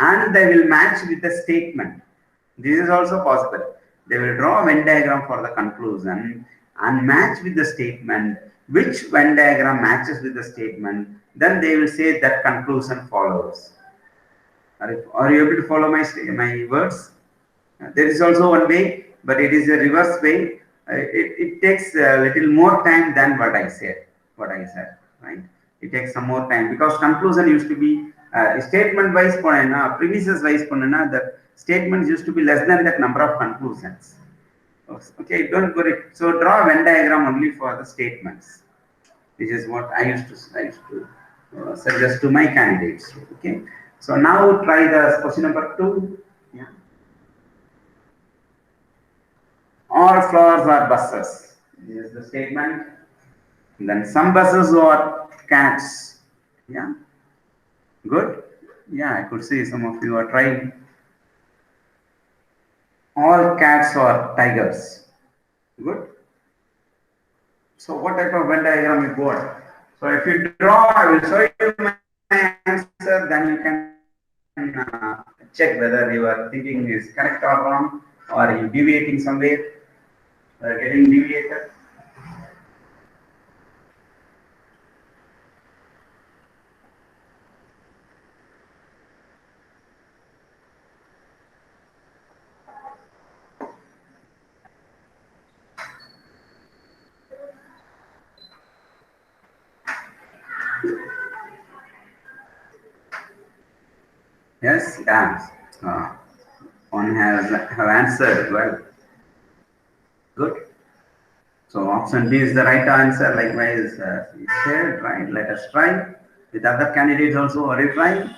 And they will match with the statement. This is also possible. They will draw a Venn diagram for the conclusion and match with the statement. which Venn diagram matches with the statement, then they will say that conclusion follows. Are you able to follow my words? There is also one way, but it is a reverse way. It takes a little more time than what I said. Right? It takes some more time because conclusion used to be statement wise, premises wise, the statements used to be less than that number of conclusions. Okay, don't worry. So draw a Venn diagram only for the statements. This is what I used to suggest to my candidates. Okay. So now try the question number 2. Yeah. All flowers are buses. This is the statement. And then some buses are cats. Yeah. Good. Yeah, I could see some of you are trying. All cats are tigers. Good. So what type of Venn diagram you got? So if you draw, I will show you my answer. Then you can check whether your thinking is correct or wrong, or you deviating somewhere, or getting deviated. Yes, yeah. One have answered well. Good. So option B is the right answer. Likewise, he said, right? Let us try. With other candidates also, are you trying?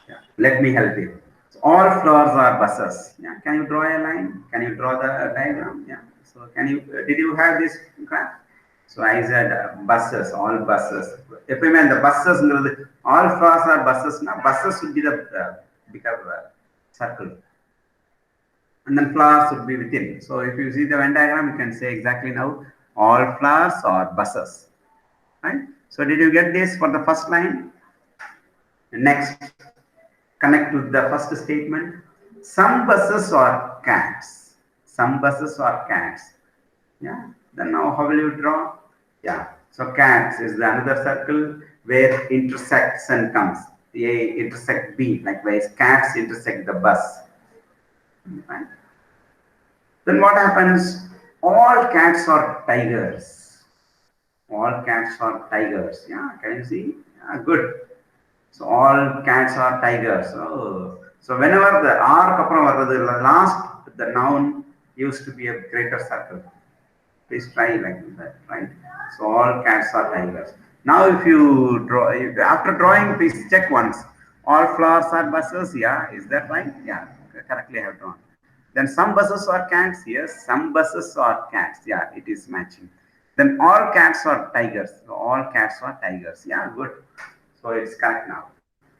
Yeah. Let me help you. So all flowers are buses. Yeah. Can you draw a line? Can you draw the diagram? Yeah. So can you? Did you have this graph? So I said buses, all buses. If I mean the buses, all flowers are buses. Now buses would be the bigger circle. And then flowers would be within. So if you see the Venn diagram, you can say exactly now all flowers are buses, right? So did you get this for the first line? Next, connect with the first statement. Some buses are cats. Some buses are cats. Yeah. Then now how will you draw? Yeah. So cats is the another circle where intersection comes. A intersect B. Likewise, cats intersect the bus. Right? Then what happens? All cats are tigers. All cats are tigers. Yeah, can you see? Yeah, good. So all cats are tigers. So whenever the R the last the noun used to be a greater circle. Please try like that, right? So all cats are tigers. Now if you draw, after drawing, please check once. All flowers are buses. Yeah, is that right? Yeah, correctly I have drawn. Then some buses are cats. Yes, some buses are cats. Yeah, it is matching. Then all cats are tigers. So all cats are tigers. Yeah, good. So it's correct now.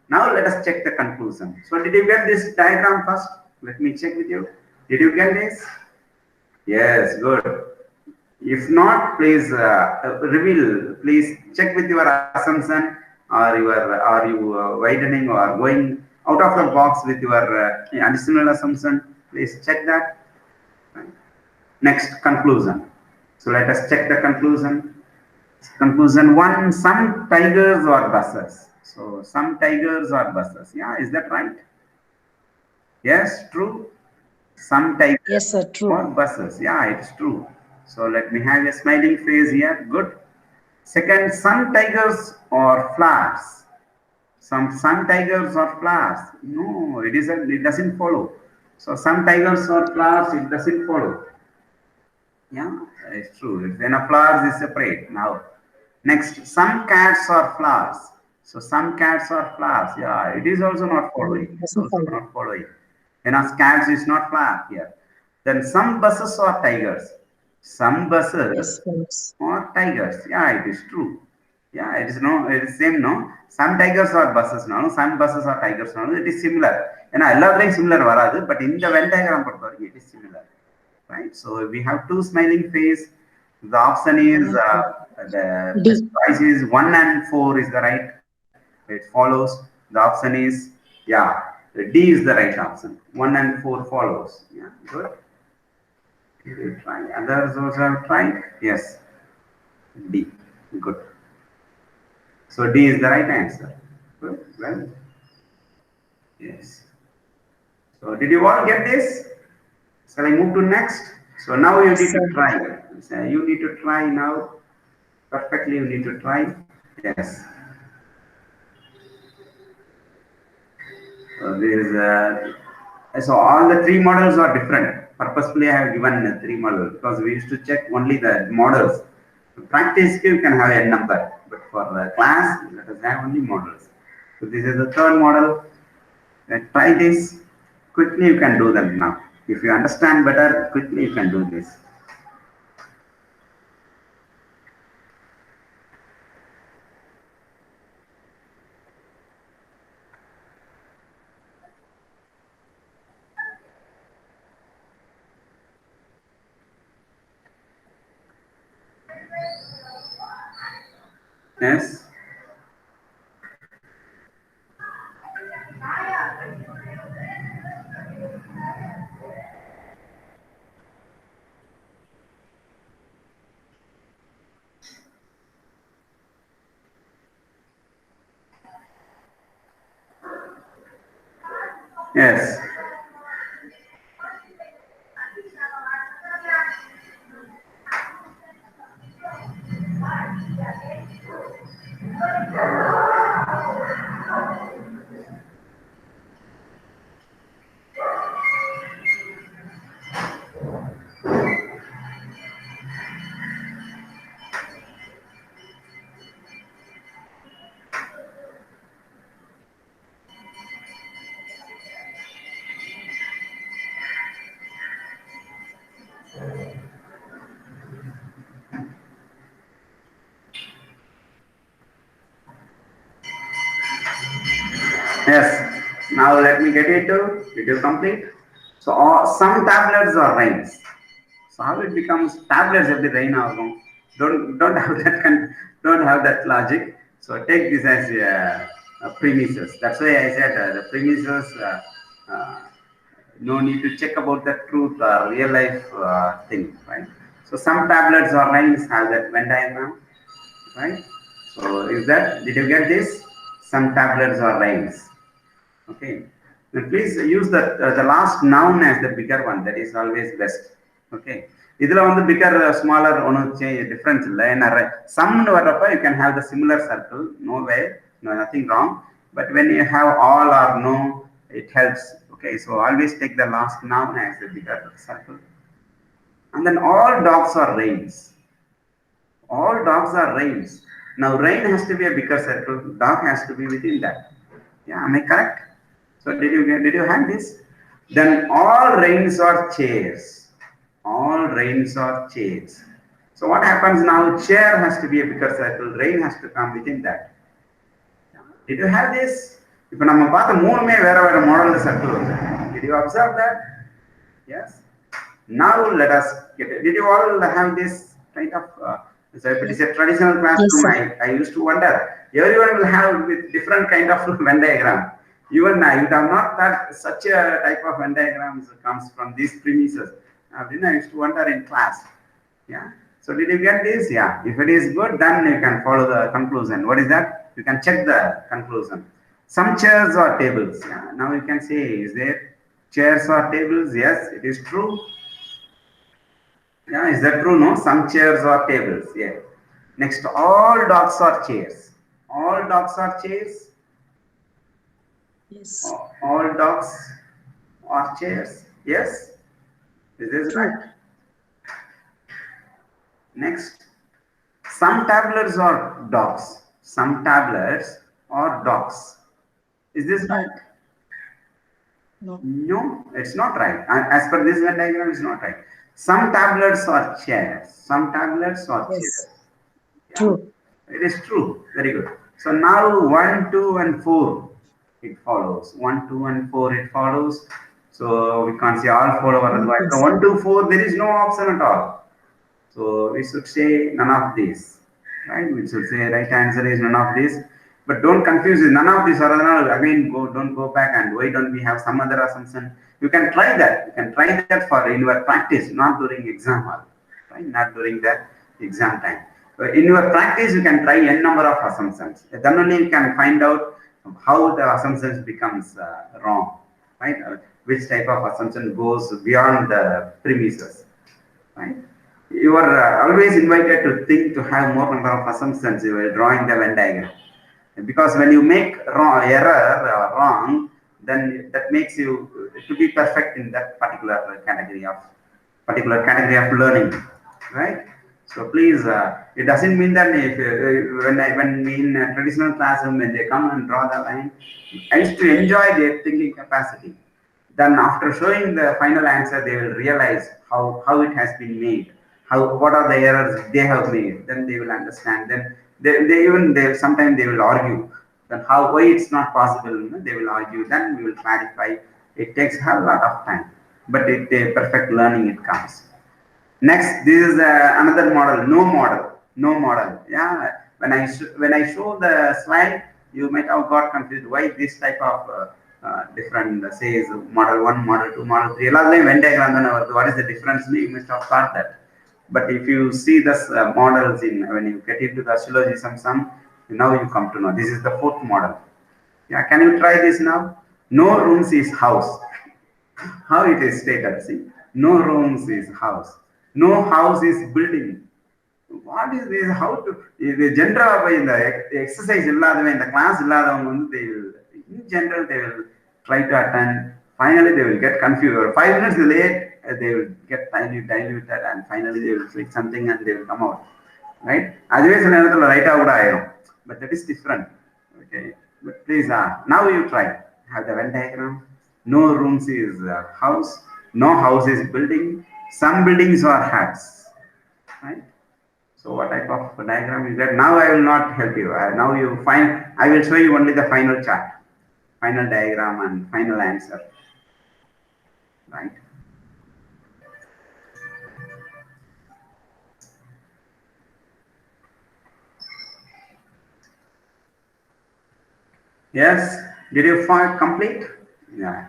Now let us check the conclusion. So did you get this diagram first? Let me check with you. Did you get this? Yes, good. If not, please reveal. Please check with your assumption, or are you widening or going out of the box with your additional assumption. Please check that. Next, conclusion. So let us check the conclusion. Conclusion 1, some tigers are buses. So some tigers are buses. Yeah, is that right? Yes, true. Some tigers
Yes, sir, true.
are buses. Yeah, it's true. So let me have a smiling face here. Good. Second, some tigers are flowers. Some tigers are flowers. No, it doesn't follow. So some tigers are flowers, it doesn't follow. Yeah, it's true. When a flowers is separate. Now, next, some cats are flowers. So some cats are flowers. Yeah, it is also not following. It's also not following. Cats is not flower here. Then some buses are tigers. Some buses are tigers. Yeah, it is true. Yeah, it is same. No, some tigers are buses. No, some buses are tigers. No, it is similar. Similar varadu, but in the Venn diagram, it is similar. Right. So we have two smiling face. The option is the choice is 1 and 4 is the right. It follows. The option is D is the right option. 1 and 4 follows. Yeah, good. You will try. Others also have tried. Yes. D. Good. So D is the right answer. Good. Well, yes. So did you all get this? Shall I move to next? So now you
Yes,
need to
sir.
try. So you need to try now. Perfectly, you need to try. Yes. So there is so all the three models are different. Purposefully, I have given three models because we used to check only the models. To practice, you can have a number, but for the class, let us have only models. So this is the third model. Try this quickly. You can do them now. If you understand better, quickly you can do this. Yes. Yes. Yes. Now let me get into. Did you complete? So some tablets are rhymes. So how it becomes tablets of the rain album? Don't have that don't have that logic. So take this as a premises. That's why I said the premises. No need to check about the truth or real life thing, right? So some tablets or lines have that Venn diagram, right? So is that did you get this? Some tablets or lines. Okay. Now please use the last noun as the bigger one. That is always best. Okay. இதுல வந்து bigger smaller ஒன்றும் difference இல்லை ஏன்னா சம்னு வர்றப்ப you can have the similar circle, no way, no, nothing wrong. But when you have all or no, it helps. Okay, so always take the last noun as the bigger circle. And then all dogs are rains. All dogs are rains. Now rain has to be a bigger circle, dog has to be within that. Yeah, am I correct? So did you have this? Then all rains are chairs. All rains are chairs. So what happens now? Chair has to be a bigger circle. Rain has to come within that. Did you have this? இப்போ நம்ம பார்த்த மூணுமே வேற வேற model circle வந்து. Did you observe that? Yes. Now let us get it. Did you all have this kind of? So if it is a traditional classroom,
Yes,
I used to wonder. Everyone will have with different kind of Venn diagram. Even I would have not thought such a type of Venn diagrams comes from these premises. Then I used to wonder in class. Yeah. So did you get this? Yeah. If it is good, then you can follow the conclusion. What is that? You can check the conclusion. Some chairs or tables. Yeah. Now you can say, is there chairs or tables? Yes, it is true. Yeah, is that true? No, some chairs or tables. Yeah. Next, all dogs are chairs. All dogs are chairs.
yes.
All dogs are chairs. Yes. Is this
True.
right? Next, some tablets are dogs. Some tablets are dogs. Is this
No.
right?
No.
No, it's not right. As per this Venn diagram, it's not right. Some tablets are chairs. Some tablets are
Yes.
chairs. Yeah.
True.
It is true. Very good. So now 1, 2, and 4 it follows. 1, 2, and 4 it follows. So we can't say all 4 over otherwise. So 1, 2, 4 there is no option at all. So we should say none of these. Right? We should say right answer is none of these. But don't confuse it. None of these or again don't go back and why don't we have some other assumption? You can try that. You can try that for in your practice, not during exam hall. Right? Not during the exam time. In your practice, you can try n number of assumptions. Then only you can find out how the assumptions becomes wrong, right? Which type of assumption goes beyond the premises, right? You are always invited to think to have more number of assumptions. You are drawing the Venn diagram, because when you make error or wrong, then that makes you to be perfect in that particular category of learning, right? So please, it doesn't mean that if when we in a traditional classroom, when they come and draw the line, I used to enjoy their thinking capacity. Then after showing the final answer, they will realize how it has been made, what are the errors they have made. Then they will understand. Then they sometimes they will argue. Then why it's not possible, they will argue. Then we will clarify. It takes a lot of time, but perfect learning it comes. Next, this is another model. No model. Yeah, when I show the slide, you might have got confused. Why this type of different says model 1, model 2, model 3. Venn diagram. What is the difference? You must have thought that. But if you see this models when you get into the syllogism sum, now you come to know this is the fourth model. Yeah, can you try this now? No rooms is house. How it is stated? See, no rooms is house. No house is building. What is this? How to the general in the exercise in the class they will in general they will try to attend. Finally they will get confused. Or 5 minutes late they will get diluted and finally they will click something and they will come out. Right? Otherwise right, but that is different. Okay. But please now you try. Have the Venn diagram. No rooms is house. No house is building. Some buildings are huts. Right? So what type of diagram is that? Now I will not help you. Now you find, I will show you only the final chart, final diagram and final answer. Right? Yes, did you find complete? Yeah.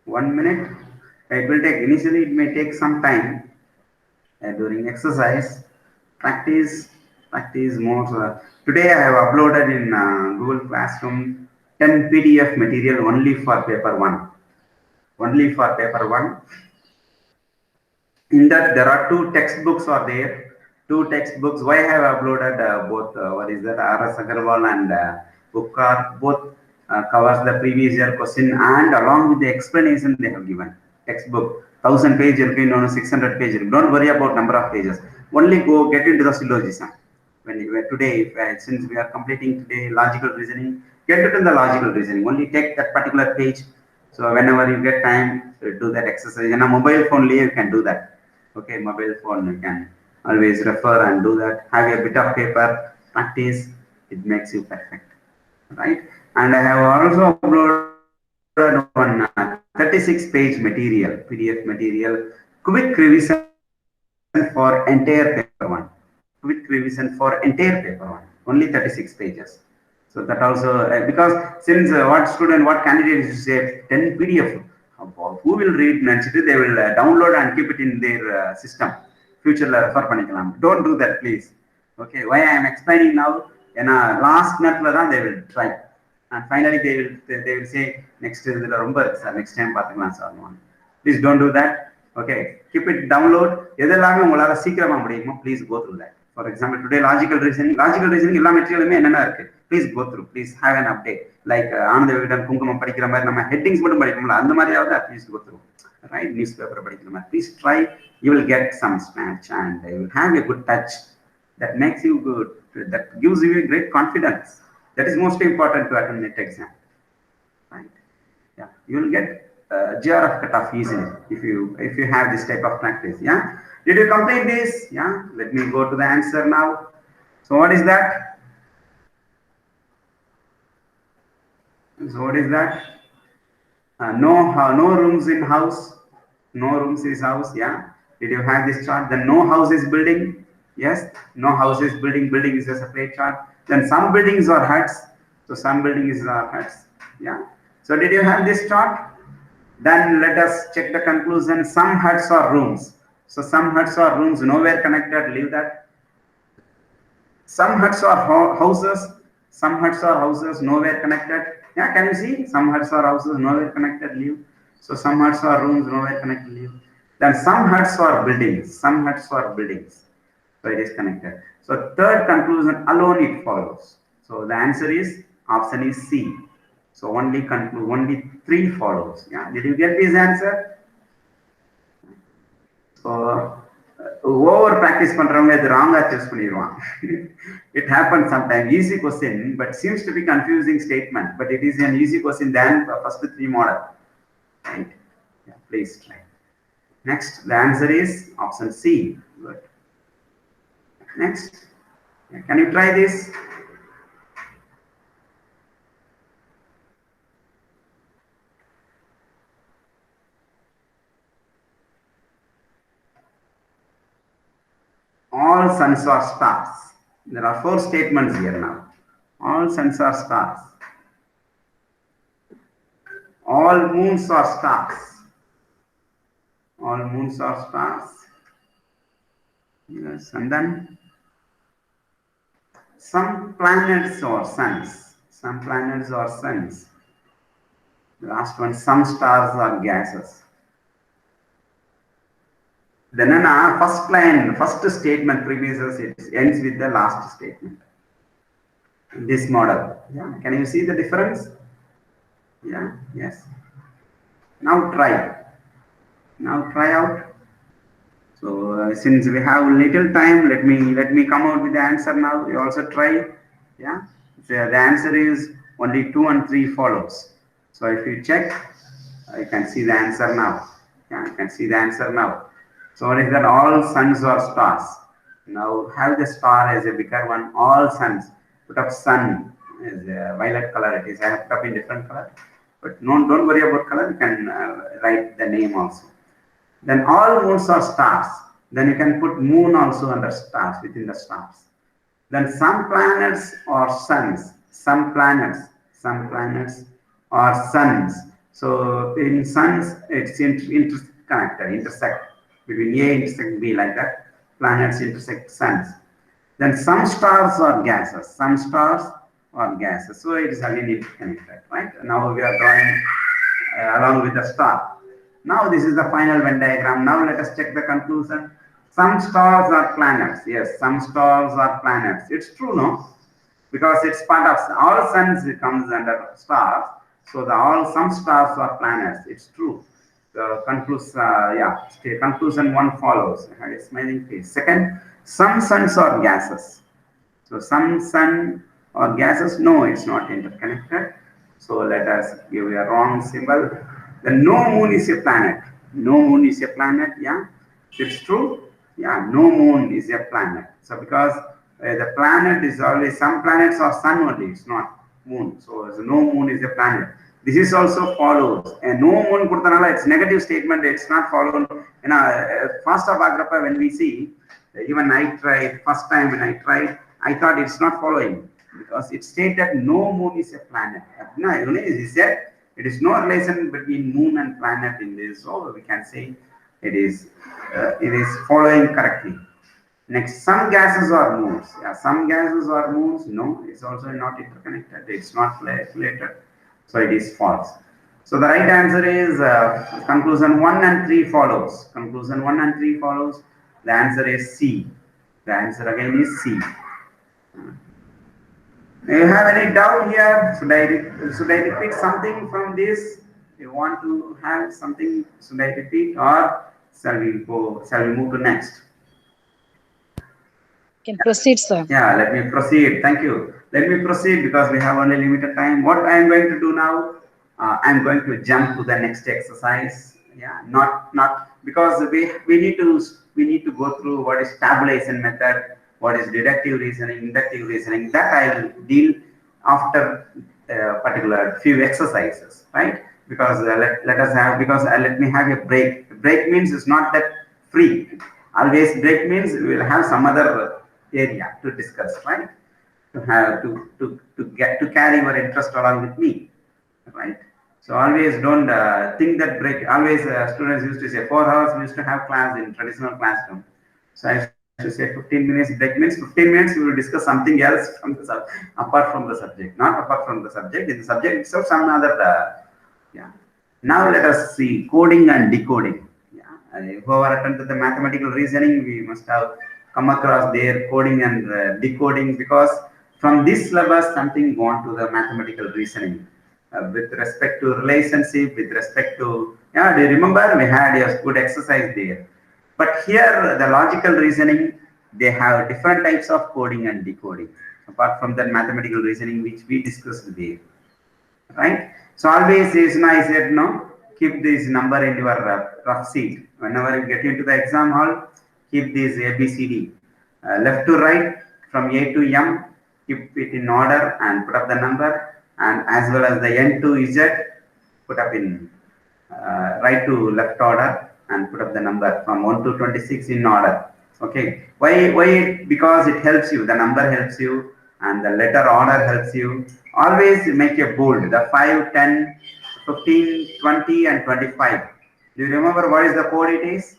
1 minute. It will take, initially it may take some time during exercise. Practice more. Today I have uploaded in Google Classroom 10 PDF material only for paper 1. Only for paper 1. In that there are 2 textbooks are there. 2 textbooks. Why I have uploaded both? What is that? R.S. Agarwal and Uppkar. Both covers the previous year question and along with the explanation they have given. Textbook 1000 pages, 600 pages. Don't worry about number of pages. Only go get into the syllogism. Today, since we are completing today logical reasoning, get it in the logical reasoning. Only take that particular page. So whenever you get time, do that exercise. In a mobile phone, you can do that. Okay, mobile phone, you can always refer and do that. Have a bit of paper, practice. It makes you perfect, right? And I have also uploaded one 36-page material, PDF material, quick revision for entire paper 1. Quick revision for entire paper 1. Only 36 pages. So that also, because since what candidate is say 10 PDF, who will read next? They will download and keep it in their system. Future refer panikalam. Don't do that, please. Okay, why I am explaining now? In a last minute they will try, and finally they will say next time please don't do that. Okay, keep it download. Please go through that. For example, today logical reasoning material please go through. Please have an update. Like Ananda Vividan Kunkumam padikira mari nama headings mattum padikkumla andha mari please go through. Right, newspaper padikira. Please try. You will get some snatch and you will have a good touch. That makes you good. That gives you a great confidence. That is most important to attend NET exam. Right? Yeah, you will get GRF cutoff easily if you have this type of practice. Yeah, did you complete this? Yeah, let me go to the answer now. So what is that? So what is that? No rooms in house. No rooms is house. Yeah. Did you have this chart? Then no house is building. Yes. No house is building. Building is a separate chart. Then some buildings are huts. So some buildings are huts. Yeah. So did you have this chart? Then let us check the conclusion. Some huts are rooms. So some huts are rooms. Nowhere connected. Leave that. Some huts are houses, some huts are houses nowhere connected. Yeah, can you see? Some huts are houses nowhere connected, leave. So some huts are rooms nowhere connected, leave. Then some huts are buildings, some huts are buildings. So it is connected. So third conclusion, alone it follows. So the answer is option is C. So only 3 follows. Yeah, did you get this answer? So over practice பண்றவங்க இது ராங்கா choose பண்ணிடுவான். It happens sometimes. Easy question, but seems to be confusing statement. But it is an easy question than the first 3 model. Right? Yeah, please try. Next, the answer is option C. Good. Next, can you try this? All suns are stars. There are 4 statements here now. All suns are stars. All moons are stars. All moons are stars. Yes, and then some planets are suns. Some planets are suns. The last one, some stars are gases. Then first line, first statement premises, it ends with the last statement. This model. Yeah. Can you see the difference? Yeah. Yes. Now try. Now try out. So since we have little time, let me come out with the answer now. You also try. Yeah. So the answer is only 2 and 3 follows. So if you check, you can see the answer now. Yeah, you can see the answer now. So what is that? All suns are stars. Now have the star as a bigger one. All suns. Put up sun as a violet color. It is. I have put up in different color. But don't worry about color. You can write the name also. Then all moons are stars. Then you can put moon also under stars, within the stars. Then some planets are suns. Some planets are suns. So in suns, it's intersect between A intersect B, like that. Planets intersect suns. Then some stars are gases. Some stars are gases. So it is again interconnected, right? Now we are drawing along with the star. Now this is the final Venn diagram. Now let us check the conclusion. Some stars are planets. Yes, some stars are planets. It's true, no? Because it's part of all suns, it comes under stars. So some stars are planets. It's true. The conclusion 1 follows. I had a smiling face. Second, some suns are gases. So some sun or gases, no, it's not interconnected. So let us give a wrong symbol. The no moon is a planet. No moon is a planet. Yeah, it's true. Yeah, no moon is a planet. So because the planet is always, some planets are sun only. It's not moon. So no moon is a planet. This is also follows. And no moon kuduthanala, it's negative statement. It's not followed. Fast of Agrappa, when we see, even I tried first time when I tried, I thought it's not following because it stated that no moon is a planet. No, it said it is no relation between moon and planet in this. So we can say it is following correctly. Next, some gases are moons. Yeah, some gases are moons. No, it's also not interconnected. It's not related. So it is false. So the right answer is conclusion 1 and 3 follows. Conclusion 1 and 3 follows. The answer is C. The answer again is C. Do you have any doubt here? Should I repeat something from this? You want to have something? Should I repeat, or shall we move to next?
Can proceed, sir.
Yeah, let me proceed. Thank you. Let me proceed because we have only limited time. What I am going to do now, I am going to jump to the next exercise. Yeah, not because we need to go through what is tabulation method, what is deductive reasoning, inductive reasoning. That I will deal after particular few exercises, right? Because let me have a break. Break means it's not that free. Always break means we will have some other area to discuss, right? To have to carry your interest along with me, right? So always don't think that break. Always students used to say 4 hours we used to have class in traditional classroom. So I to say 15 minutes break means 15 minutes we will discuss something else from the apart from the subject, not apart from the subject. In the subject itself, some other. Yeah. Now let us see coding and decoding. Yeah. Whoever attended the mathematical reasoning, we must have come across their coding and decoding, because from this syllabus something gone to the mathematical reasoning with respect to relationship, with respect to, yeah, do you remember we had a good exercise there? But here the logical reasoning, they have different types of coding and decoding apart from that mathematical reasoning which we discussed there, right? So always is, I said no, keep this number in your rough sheet. Whenever you get into the exam hall, keep this ABCD left to right from A to M, keep it in order and put up the number, and as well as the N to Z, put up in right to left order and put up the number from 1 to 26 in order. Okay, why? Because it helps you, the number helps you and the letter order helps you. Always make a bold, the 5, 10, 15, 20 and 25. Do you remember what is the code it is?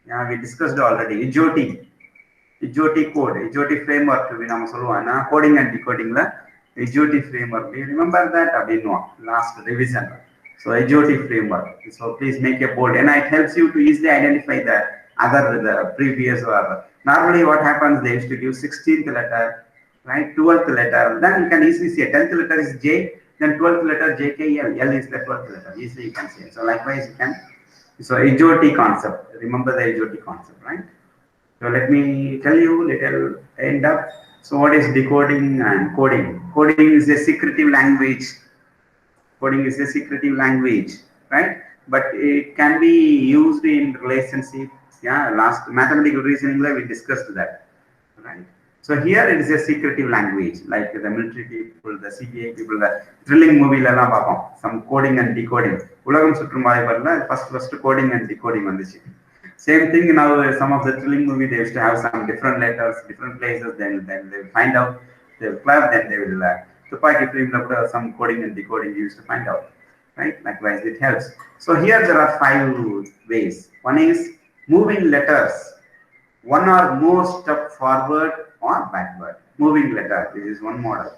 Yeah, we discussed already. EJOT code, EJOT framework, coding and decoding la EJOT framework. Do you remember that? Last revision. So EJOT framework. So please make a bold, and it helps you to easily identify the previous or normally what happens, they used to give 16th letter, right, 12th letter, then you can easily see 10th letter is J, then 12th letter JK, L is the 12th letter, easily you can see it. So likewise you can, so EJOT concept, remember the EJOT concept, right? So let me tell you little end up. So what is decoding and coding? Coding is a secretive language. Coding is a secretive language, right? But it can be used in relationship. Yeah, last mathematical reasoning we discussed that, right? So here it is a secretive language, like the military people, the CBI people, the thrilling movie some coding and decoding. First coding and decoding on this. Same thing now, some of the thrilling movie, they used to have some different letters, different places, then they will find out, they will clap, then they will some coding and decoding you used to find out, right? Likewise, it helps. So here there are 5 ways. One is moving letters, one or more step forward or backward. Moving letter, this is one model.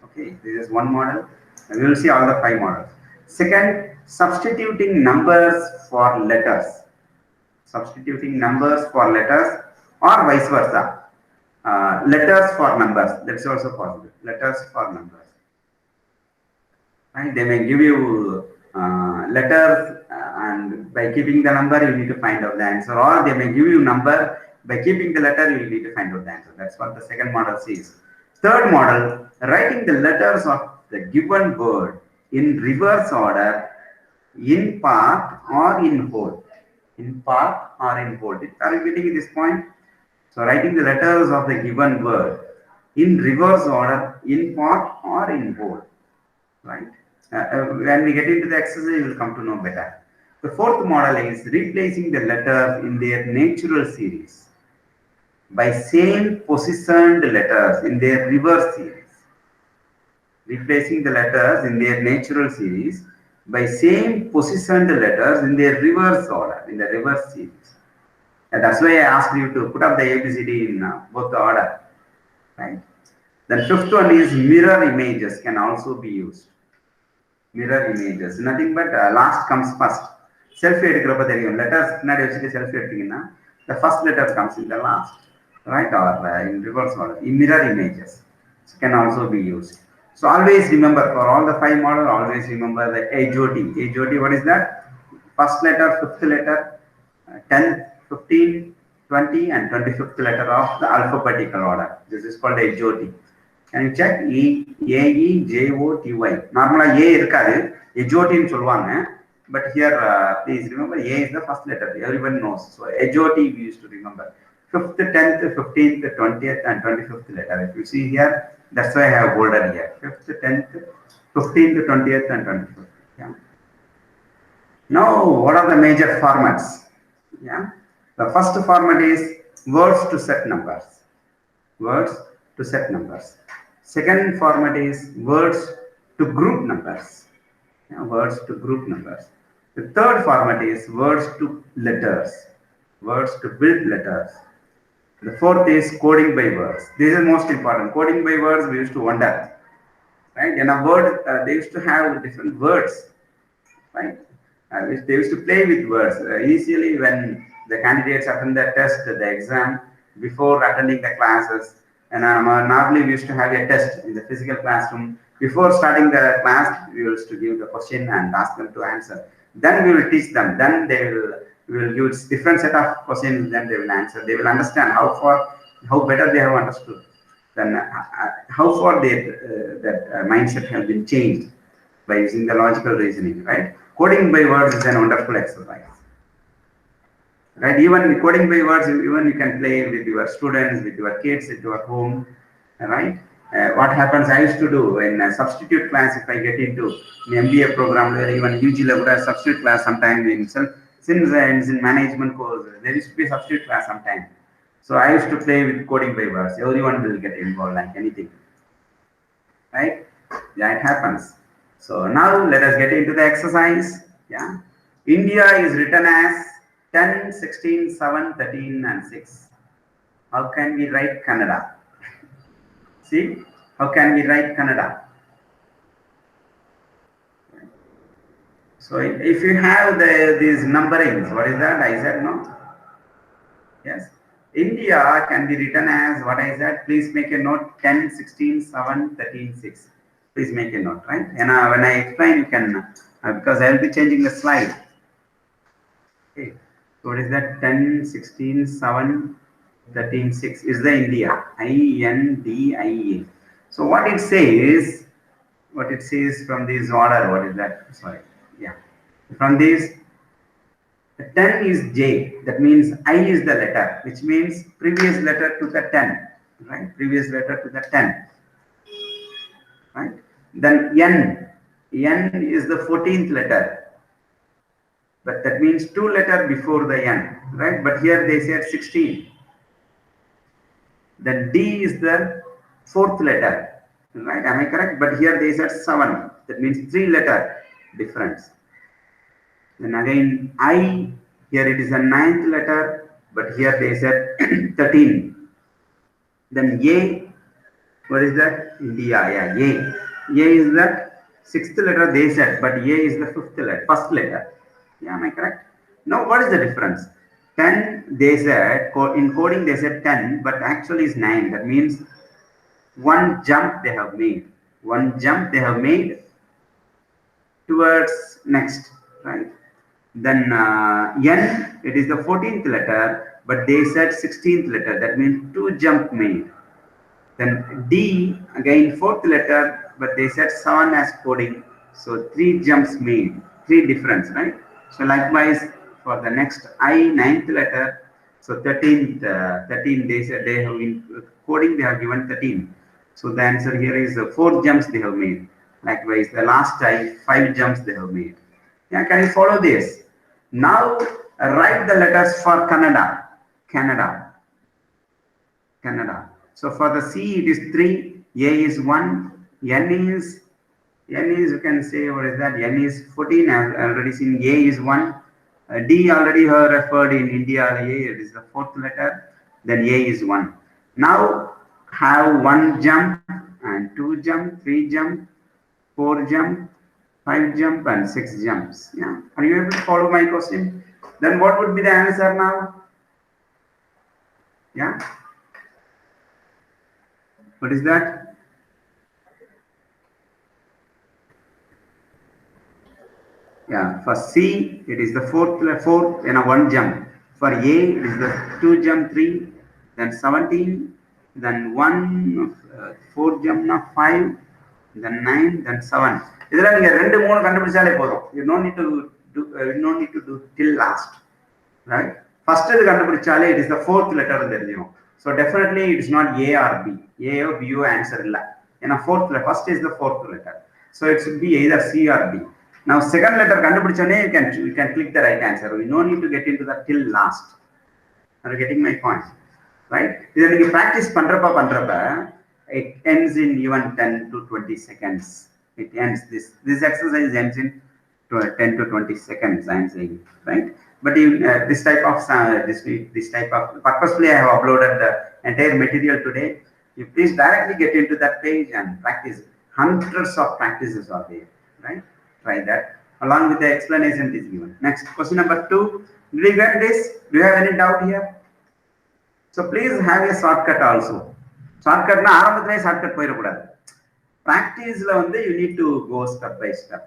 Okay, this is one model. And we will see all the 5 models. Second, substituting numbers for letters. Substituting numbers for letters or vice versa. Letters for numbers, that's also possible. Letters for numbers. Right? They may give you letters and by keeping the number you need to find out the answer, or they may give you number, by keeping the letter you need to find out the answer. That's what the second model says. Third model, writing the letters of the given word in reverse order, in part or in whole. In part or in whole. Are you getting this point? So writing the letters of the given word in reverse order, in part or in whole, right? When we get into the exercise, you will come to know better. The fourth model is replacing the letters in their natural series by same positioned letters in their reverse series. Replacing the letters in their natural series by same positioned letters in their reverse order, in the reverse series. And that's why I asked you to put up the ABCD in both the order, right? The fifth one is mirror images can also be used. Mirror images, nothing but last comes first. Selfie letters, selfie the first letter comes in the last, right? Or in reverse order. In mirror images can also be used. So always remember, for all the 5 models, always remember the EJOT. EJOT, what is that? First letter, fifth letter, 10th, 15, 20 and 25th letter of the alphabetical order. This is called EJOT. Can you check? E-A-E-J-O-T-Y. Normally A irukadu, EJOT in solvanga, but here please remember A is the first letter. Everyone knows. So EJOT we used to remember. 5th, 10th, 15th, 20th and 25th letter. If you see here, that's why I have bolded here. 5th, 10th, 15th, 20th and 25th. Yeah. Now, what are the major formats? Yeah. The first format is words to set numbers. Words to set numbers. Second format is words to group numbers. Yeah, words to group numbers. The third format is words to letters. Words to build letters. The fourth is coding by words. This is most important. Coding by words, we used to wonder, right? In a word, they used to have different words, right? They used to play with words. Initially, when the candidates attend the test, the exam, before attending the classes, and normally we used to have a test in the physical classroom. Before starting the class, we used to give the question and ask them to answer. Then we will teach them. Then we will use different set of questions. Then they will answer. They will understand how better they have understood. Then how far that mindset has been changed by using the logical reasoning, right? Coding by words is a wonderful exercise, right? Even coding by words, even you can play with your students, with your kids at your home, right? What happens, I used to do in a substitute class, if I get into an MBA program, or even UG level substitute class sometime since in management course, there used to be substitute class sometime. So I used to play with coding by words. Everyone will get involved like anything, right? Yeah, it happens. So now let us get into the exercise. Yeah. India is written as 10, 16, 7, 13 and 6. How can we write Kannada? See, how can we write Kannada? So if you have these numberings, what is that? I said no. Yes. India can be written as what I said. Please make a note 10, 16, 7, 13, 6. Please make a note, right? And when I explain, you can, because I will be changing the slide. Okay. So what is that? 10, 16, 7, 13, 6 is the India. INDIA. So what it says from this order, what is that? Sorry. Yeah. From this, 10 is J. That means I is the letter, which means previous letter to the 10. Right? Previous letter to the 10. Right? Then N is the 14th letter, but that means 2 letter before the N, right? But here they said 16. Then D is the 4th letter, right? Am I correct? But here they said 7. That means 3 letter difference. Then again I, here it is a 9th letter, but here they said 13. Then A, what is that? India, yeah, A. A is the 6th letter they said, but A is the 5th letter, first letter. Yeah, am I correct? Now, what is the difference? 10, they said, in coding they said 10, but actually is 9. That means one jump they have made. One jump they have made towards next, right? Then N, it is the 14th letter, but they said 16th letter. That means 2 jump made. Then D, again 4th letter, but they said 7 as coding. So 3 jumps made, 3 difference, right? So likewise for the next I, 9th letter, so 13 they said they have in coding they have given 13. So the answer here is 4 jumps they have made. Likewise the last I, 5 jumps they have made. Yeah, can you follow this? Now write the letters for Kannada. Kannada. So for the C it is 3, A is 1, N is you can say what is that? N is 14. I have already seen. A is 1. D already referred in India. A it is the 4th letter. Then A is 1. Now have 1 jump and 2 jump, 3 jump, 4 jump, 5 jump and 6 jumps. Yeah. Are you able to follow my question? Then what would be the answer now? Yeah. What is that? Yeah, for C, it is the 4th and a 1 jump. For A, it is the 2 jump 3, then 17, then 1, 4 jump 5, then 9, then 7. இதெல்லாம் நீங்க 2 3 கண்டுபிடிச்சாலே போதும். You no need to do till last, right? First இது கண்டுபிடிச்சாலே it is the 4th letter தெரியும். So definitely it is not A or B. A or B answer இல்ல. ஏன்னா first is the 4th letter. So it should be either C or D. Now second letter kandupidichane you can click the right answer. We no need to get into the till last. Are you getting my point? Right? Idan you practice pandrappa it ends in even 10 to 20 seconds. It ends this exercise ends in 10 to 20 seconds, I am saying, right? But in this type of this type of purposefully I have uploaded the entire material today. You please directly get into that page and practice. Hundreds of practices are there, right? Try that along with the explanation is given. Next question number 2. Did you get this? Do you have any doubt here? So please have a shortcut also. Shortcut na ஆரம்பத்திலே shortcut போயிடக்கூடாது. Practice la வந்து you need to go step by step.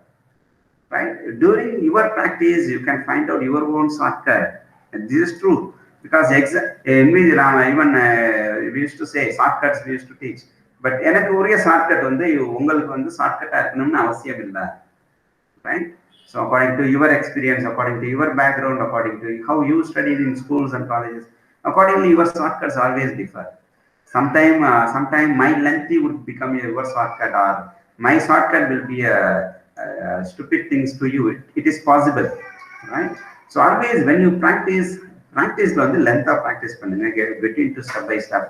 Right? During your practice, you can find out your own shortcut. And this is true because even we used to say shortcuts we used to teach. But எனக்கு ஒரே shortcut வந்து உங்களுக்கு வந்து shortcut இருக்கணும்னு அவசியம் இல்ல. Right? So according to your experience, according to your background, according to how you studied in schools and colleges, accordingly your shortcuts always differ. Sometime my lengthy would become your shortcut, or my shortcut will be a stupid things to you. It is possible, right? So always when you practice the length of practice பண்ணுங்க, get into step by step,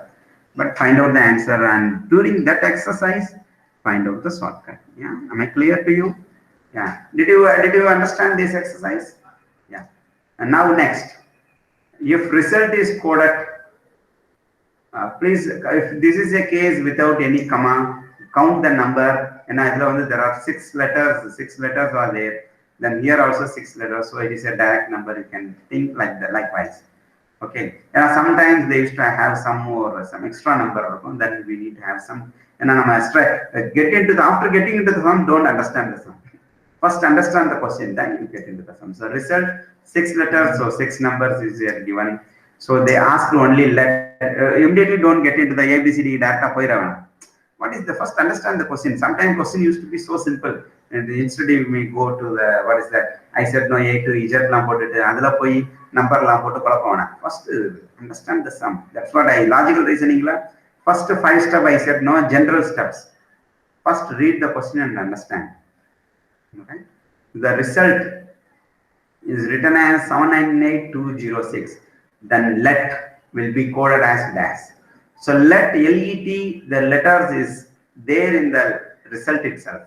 but find out the answer, and during that exercise find out the shortcut. Yeah, am I clear to you? Yeah, did you understand this exercise? Yeah. And now next, if result is coded, please, if this is a case without any comma, count the number. And there are 6 letters are there, then here also 6 letters, so it is a direct number. You can think like that, likewise. Okay, sometimes they used to have some extra number, then we need to have some, and after getting into the sum, don't understand the sum. First understand the question, then you get into the sum. So result 6 letters, so 6 numbers is given. So they ask only immediately don't get into the ABCD data. What is the first understand the question? Sometimes question used to be so simple, and instead we go to the what is that? I said no A to Z la potutu adula poi number la potu kolapona. First understand the sum. That's what logical reasoning la first 5 step I said no general steps. First read the question and understand. Okay, the result is written as 798206. Then let will be coded as dash. So let LET, the letters is there in the result itself,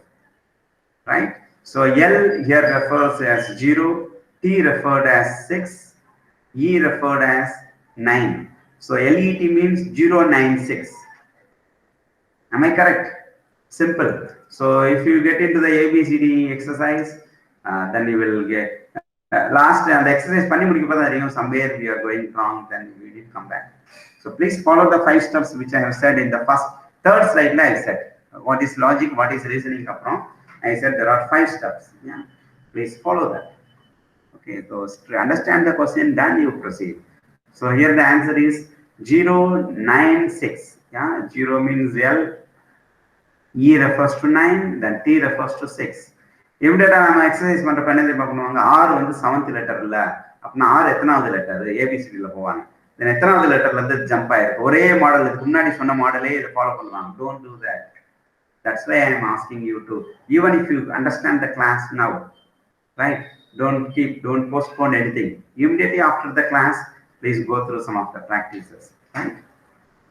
right? So L here refers as 0, T referred as 6, E referred as 9. So LET means 096. Am I correct? Simple. So if you get into the ABCD exercise, then you will get last and the exercise somewhere we are going wrong, then we need to come back. So please follow the 5 steps which I have said in the third slide. I said what is logic, what is reasoning. I said there are 5 steps. Yeah, please follow that. Okay, so to understand the question, then you proceed. So here the answer is 096. Yeah, 0 means L, E refers to 9, then T refers to 6. Immediately நம்ம exercise பண்றப்ப என்ன பண்ணுவாங்க, R வந்து 7th letter இல்ல அப்படின்னா R எத்தனாவது letter ஏபிசிடில போவாங்க. தென் எத்தனாவது லெட்டர்ல இருந்து ஜம்ப் ஆயிருக்கு, ஒரே மாடல் முன்னாடி சொன்ன மாடலே இதை ஃபாலோ பண்ணுவாங்க. Don't do that. That's why I am asking you to, even if you understand the class now, right, don't postpone anything. Immediately after the class, please go through some of the practices, right?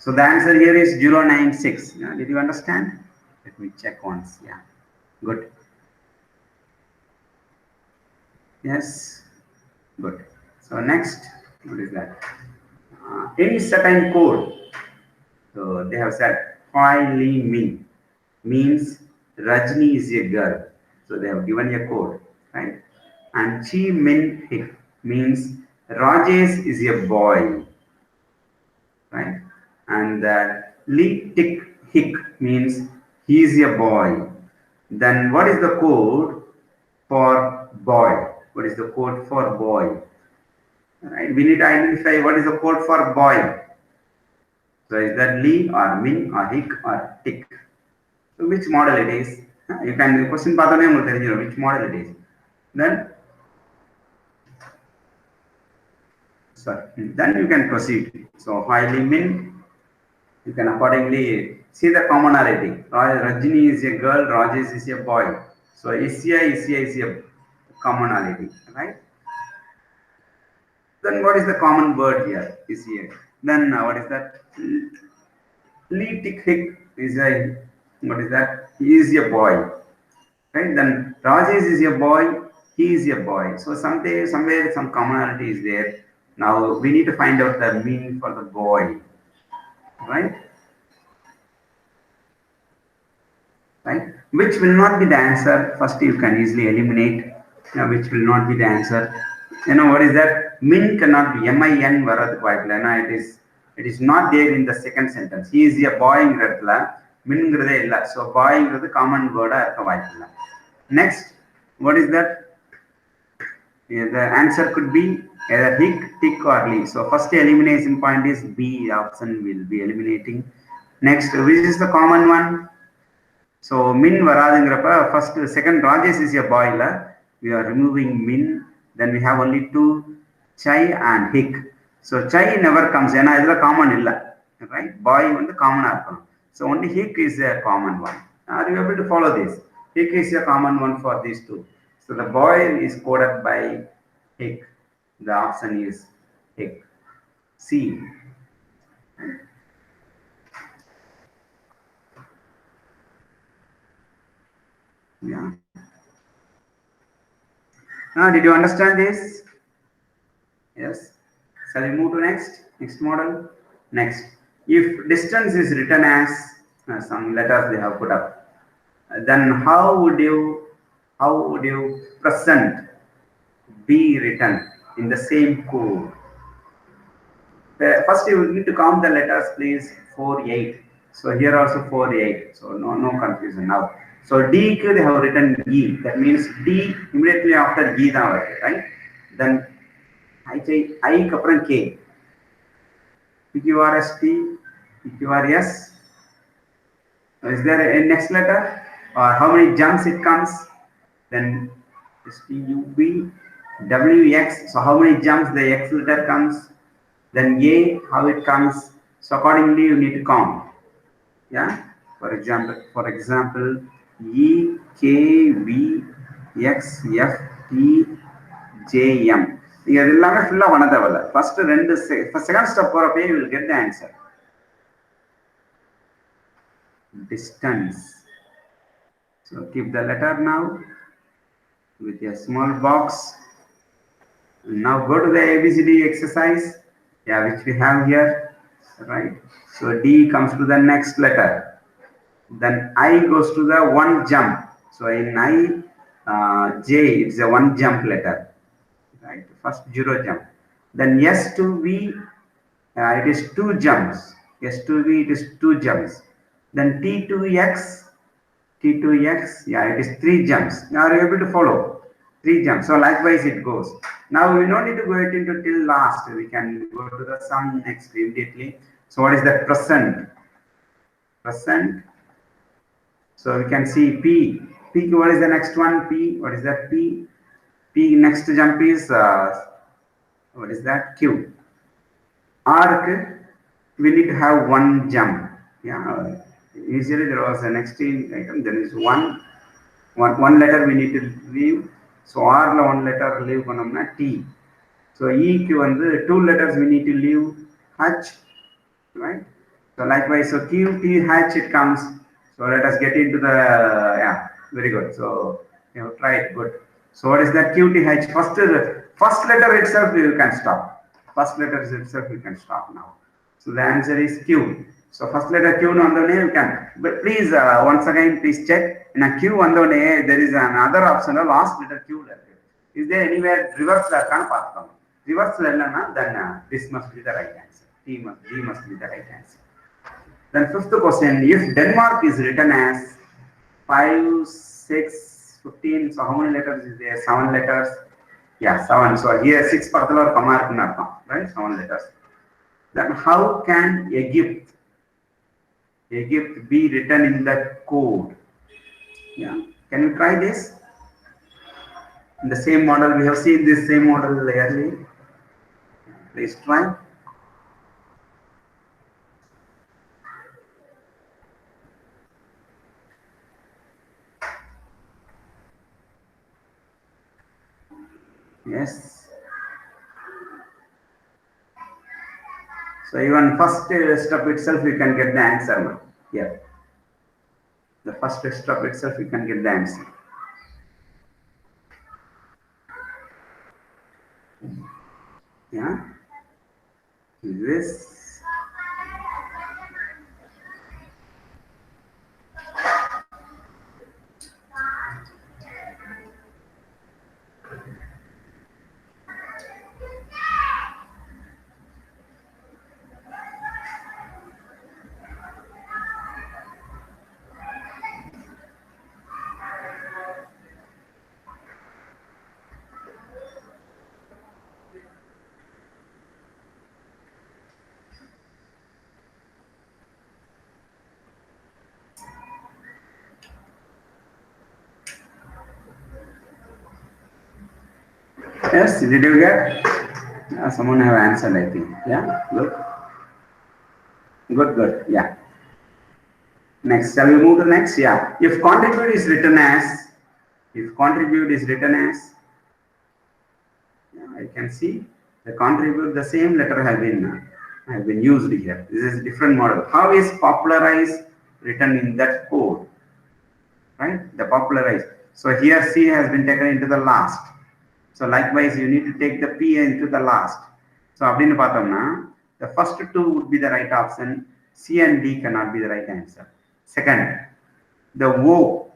So the answer here is 096. Yeah, did you understand? Let me check once. Yeah, good. Yes, good. So next, what is that? Any certain code. So they have said Hoi Li Min means Rajni is a girl. So they have given a code, right? And Chi Min Hik means Rajesh is a boy, right? And Li Tik Hik means he is a boy. Then what is the code for boy? What is the code for boy? Right? We need to identify what is the code for boy. So is that Li or Min or Hik or Tik? So which model it is? You can question which model it is. Then you can proceed. So Hoi Li Min, you can accordingly see the commonality. Rajini is a girl, Rajesh is a boy. So Isya is a commonality, right? Then what is the common word here? Isya. Then what is that? Li Tik Hik is what is that? He is a boy, right? Then Rajesh is a boy, He is a boy. So somewhere some commonality is there. Now we need to find out the meaning for the boy, right? Right? Which will not be the answer. First, you can easily eliminate. Which will not be the answer. What is that? Min cannot be min varad vaipla. It is not there in the second sentence. He is a boy in redla. Min illa. So boy is the common word vaipla. Next, what is that? The answer could be either hick, tick, or lee. So first elimination point is B option will be eliminating. Next, which is the common one? So min varadingrappa first, second Rajesh is a boy. We are removing min. Then we have only two, chai and hick. So chai never comes. Ena idla common illa, right? Boy on the common artham. So only hick is a common one. Are you able to follow this? Hick is a common one for these two. So the boy is coded by hick. The option is hick. C. Yeah. Now, did you understand this? Yes. Shall we move to next model? Next. If distance is written as some letters they have put up, then how would you present be written in the same code? First, you need to count the letters, please. 4, 8. So here also 4, 8. So no confusion now. So D they have written E. That means D immediately after E, right? Then I say I kapran K. PQRST, PQRS. Is there a next letter? Or how many jumps it comes? Then STUV, WX. So how many jumps the X letter comes? Then A, how it comes. So accordingly you need to count. Yeah. For example, E, K, V, X, F, T, J, M. First second step you will get the answer. Distance. So keep the letter now with a small box. Now go to the ABCD exercise, which we have here, right? So D comes to the next letter. Then I goes to the one jump. So in J, it's a one jump letter, right? First 0 jump. Then S to V, it is 2 jumps. S to V, it is 2 jumps. Then T to X, it is 3 jumps. Now are you able to follow? 3 jumps. So likewise it goes. Now we don't need to go into till last. We can go to the sum next immediately. So what is that? Present. So we can see P. What is the next one? P. What is that? P. Next jump is what is that? Q. Arc. We need to have one jump. Yeah. Usually there was a next item. There is one letter we need to leave. So R la one letter leave panamna T. So E Q and the 2 letters we need to leave H, right? So likewise, so Q T H it comes. So let us get into the very good. So try it good. So what is that? Q T H? First letter itself you can stop. First letter itself you can stop now. So the answer is Q. So first letter Q on the name you can. But please once again please check. In a Q on the name there is another option. Last letter Q letter. Is there anywhere reverse letter? Reverse letter then this must be the right answer. D must be the right answer. Then fifth question: if Denmark is written as 5, 6, 15, so how many letters is there? 7 letters. Yeah, 7. So here 6 particular comma, right? 7 letters. Then how can Egypt be written in the code? Yeah, can you try this? In the same model, we have seen this same model earlier. Please try. Yes. So even first step itself, you can get the answer here. The first step itself, you can get the answer. Yeah, this. Yes, did you get? Someone have answered, I think. Yeah, good. Good, good. Yeah. Next, shall we move to next? Yeah. If contribute is written as, yeah, I can see the contribute, the same letter have been used here. This is a different model. How is popularize written in that code? Right? The popularize. So here C has been taken into the last. So likewise, you need to take the P into the last. So அப்படின்னு பார்த்தோம்னா the first two would be the right option. C and D cannot be the right answer. Second, the O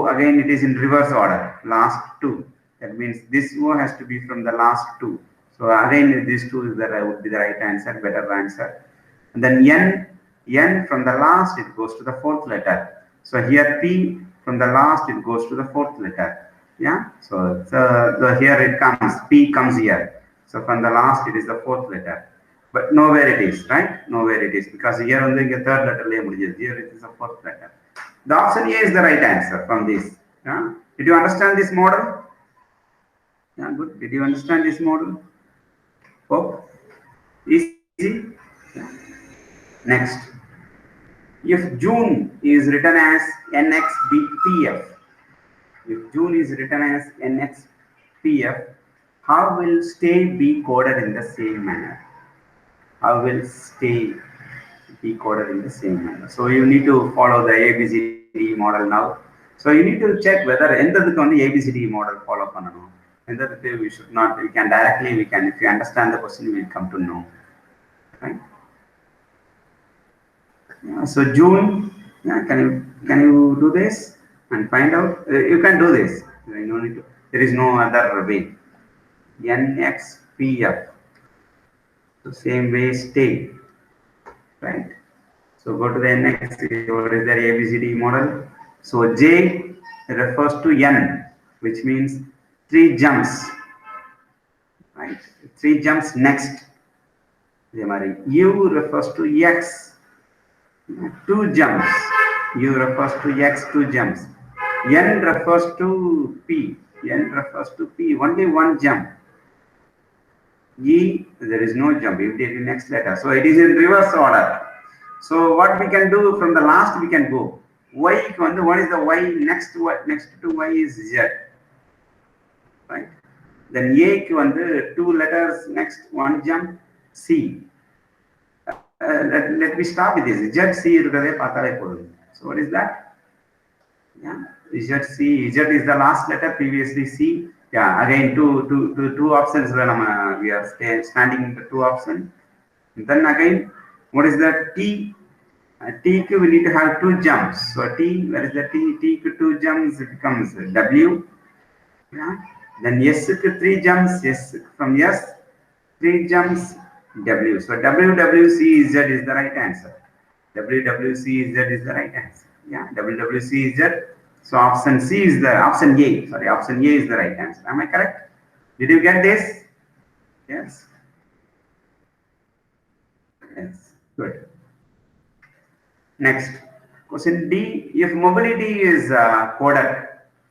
again it is in reverse order. Last two. That means this O has to be from the last two. So again these two is would be the right answer, better answer. And then N from the last it goes to the fourth letter. So here P from the last it goes to the fourth letter. Yeah, so here it comes, P comes here. So from the last it is the fourth letter, but nowhere it is, right? Nowhere it is, because here only the third letter here it is the fourth letter. The option A is the right answer from this. Yeah? Did you understand this model? Yeah, good. Did you understand this model? Oh, easy. Yeah. Next, if June is written as NXPF, if June is written as NXPF, how will stay be coded in the same manner? How will stay be coded in the same manner? So you need to follow the ABCD model now. So you need to check whether endadhukku on the ABCD model follow pananum. Endadhukku we should not, we can directly, if you understand the question, we will come to know. Right? Yeah, so June, yeah, can you do this and find out? You can do this. You need to, there is no other way. NXPF. So same way stay. Right? So go to the next, what is the ABCD model? So J refers to N, which means 3 jumps. Right? 3 jumps next. U refers to X, 2 jumps. U refers to X, 2 jumps. N refers to P. N refers to P, only 1 jump. E, there is no jump. You take the next letter. So it is in reverse order. So what we can do from the last, we can go. Y, what is the Y? Next to Y is Z. Right? Then A, 2 letters, next 1 jump, C. Let me start with this. Z, C. So what is that? Yeah, Z, C. Z is the last letter, previously C. Yeah, again two options when we are standing in the 2 options. Then again, what is that? T. T we need to have 2 jumps. So T, where is the T? T 2 jumps, it becomes W. Yeah. Then S 3 jumps. S from S 3 jumps, W. So WWCZ is the right answer. WWCZ is the right answer. Yeah, WWCZ. So option C is the option A. Sorry, option A is the right answer. Am I correct? Did you get this? Yes. Yes. Good. Next, question D. If mobility is coded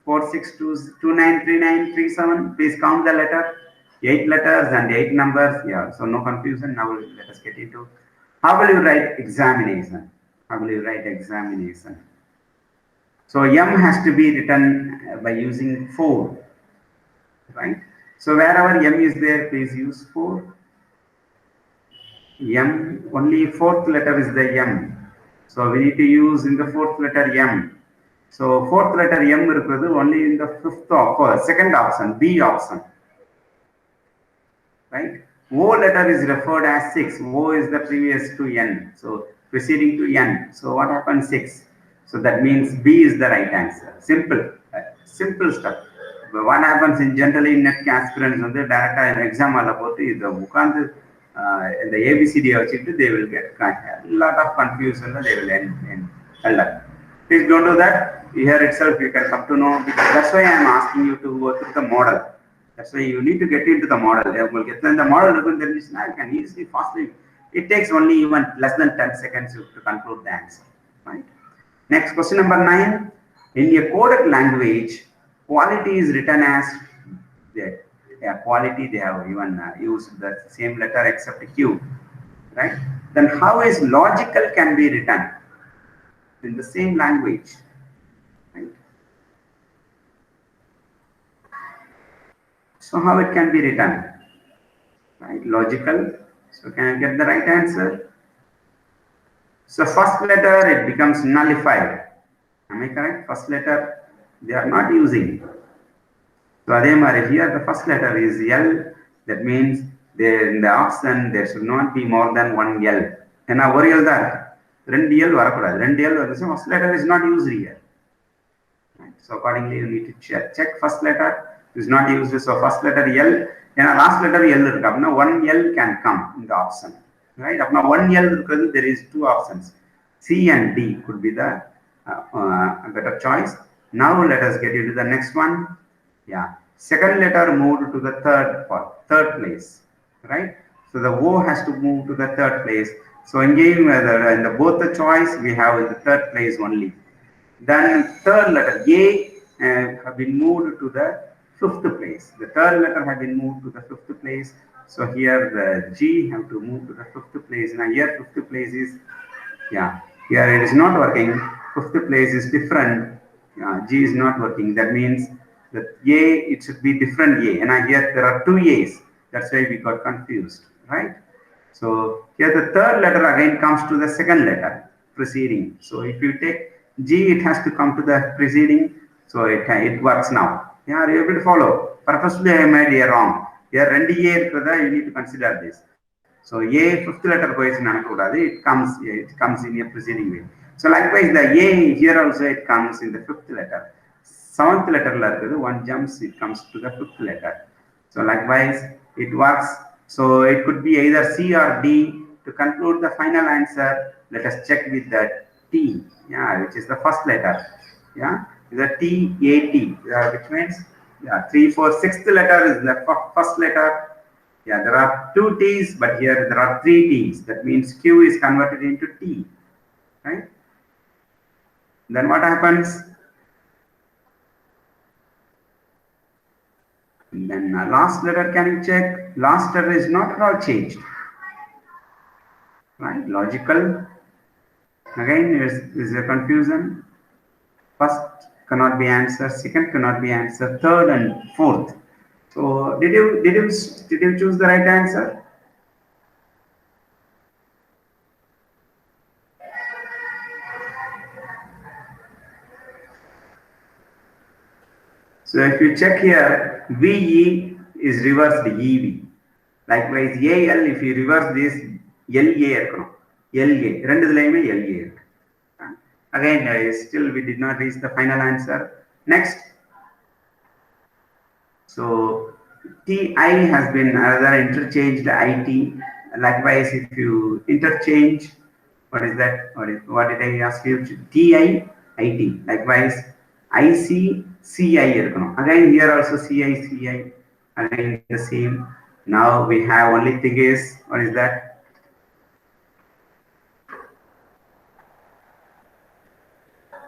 462293937, please count the letter. 8 letters and 8 numbers. Yeah, so no confusion. Now let us get into how will you write examination? How will you write examination? So M has to be written by using 4, right? So wherever M is there, please use 4. M, only 4th letter is the M. So we need to use in the 4th letter M. So 4th letter M only in the 5th or 2nd option, B option. right? O letter is referred as 6. O is the previous to N. So preceding to N. So what happens 6? So that means B is the right answer. Simple. Simple stuff. But what happens in generally net aspirants on the direct exam all is the Mukand the ABCD they will get a lot of confusion they will end up. Please don't do that. Here itself you can come to know, because that's why I am asking you to go through the model. That's why you need to get into the model. You get in the model, then you can easily, fastly. It takes only even less than 10 seconds to conclude the answer. Right? Next, question number 9. In a coded language, quality is written as that. Yeah, quality they have even used the same letter except Q. Right? Then how is logical can be written in the same language? Right? So how it can be written? Right? Logical. So can I get the right answer? So first letter it becomes nullified. Am I correct? First letter they are not using. So here the first letter is L. That means there in the option there should not be more than one L. And now one L that rendu L varakudadu. Rendu L the first letter is not used here. Right? So accordingly you need to check first letter is not used. So first letter L and last letter L irukku. Now one L can come in the option. Right? Now one L there is two options. C and D could be the better choice. Now let us get into the next one. Yeah, second letter moved to the third place, right? So the O has to move to the third place. So again, in the both the choice we have in the third place only. Then third letter A have been moved to the fifth place. The third letter have been moved to the fifth place. So here the G have to move to the fifth place. Now here fifth place is here it is not working. Fifth place is different. G is not working. That means that A, it should be different A. And here there are two A's. That's why we got confused, right? So here the third letter again comes to the second letter preceding. So if you take G, it has to come to the preceding. So it works now. Yeah, are you able to follow? Purposely I made a wrong. Here rendu A you need to consider this. So A fifth letter it comes in a preceding way. So likewise the A here also it comes in the fifth letter. Seventh letter one jumps, it comes to the fifth letter. So likewise it works. So it could be either C or D. To conclude the final answer, let us check with the T, which is the first letter. The T, A, T, which means 3, 4, 6th letter is the first letter. There are 2 T's, but here there are 3 T's. That means Q is converted into T, right? Then what happens? And then last letter, can you check? Last letter is not at all changed, right? Logical. Again, is a confusion. First cannot be answered. Second cannot be answered. Third and fourth. So did you choose the right answer? So if you check here, VE is reversed EV. Likewise, AL, if you reverse this, LA. LA. Again, still we did not reach the final answer. Next. So TI has been another interchanged IT. Likewise, if you interchange, what is that? What did I ask you? TI, IT. Likewise, IC, CI. Again, here also CI, CI. Again, the same. Now we have only thing is, what is that?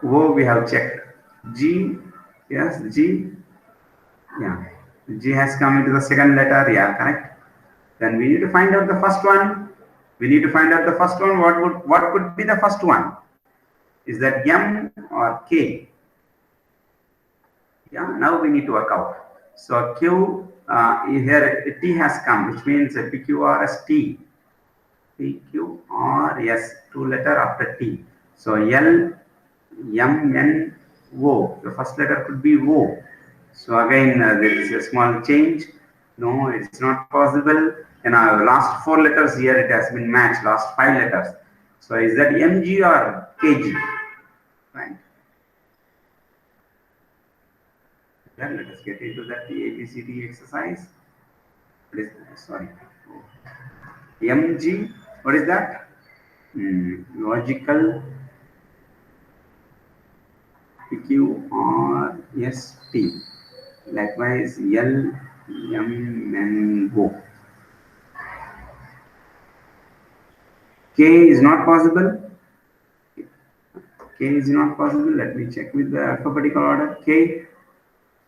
O we have checked. G, yes, G. G has come into the second letter. Correct. Then we need to find out the first one. What could be the first one? Is that M or K? Now we need to work out. So Q here T has come, which means PQRS PQRS, 2 letter after T. So L, M, N, O. The first letter could be O. So again there is a small change. No, it's not possible. In our last 4 letters here, it has been matched, last 5 letters. So is that mg or kg? Right. Then let us get into that ABCD exercise. What is that? Sorry. mg, what is that? Logical QRST. Likewise, L, M, N, O. K is not possible. K is not possible. Let me check with the alphabetical order. K,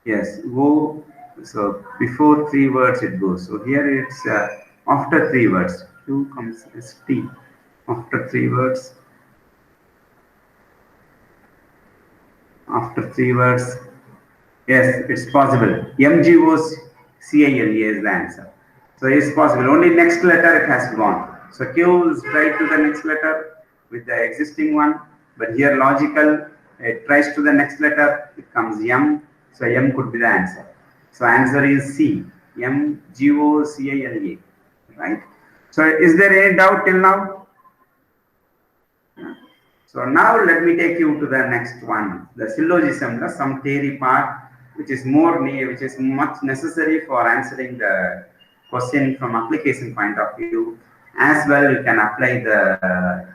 yes, O. So before 3 words it goes. So here it's after 3 words. Q comes as T. After 3 words. After 3 words. Yes, it's possible. MGO's CILE is the answer. So it's possible. Only next letter it has gone. So Q is right to the next letter with the existing one. But here logical, it tries to the next letter, it comes M. So M could be the answer. So answer is C. MGOCILE. Right? So is there any doubt till now? So now let me take you to the next one, the syllogism, the some theory part, which is which is much necessary for answering the question from application point of view. As well, you can apply the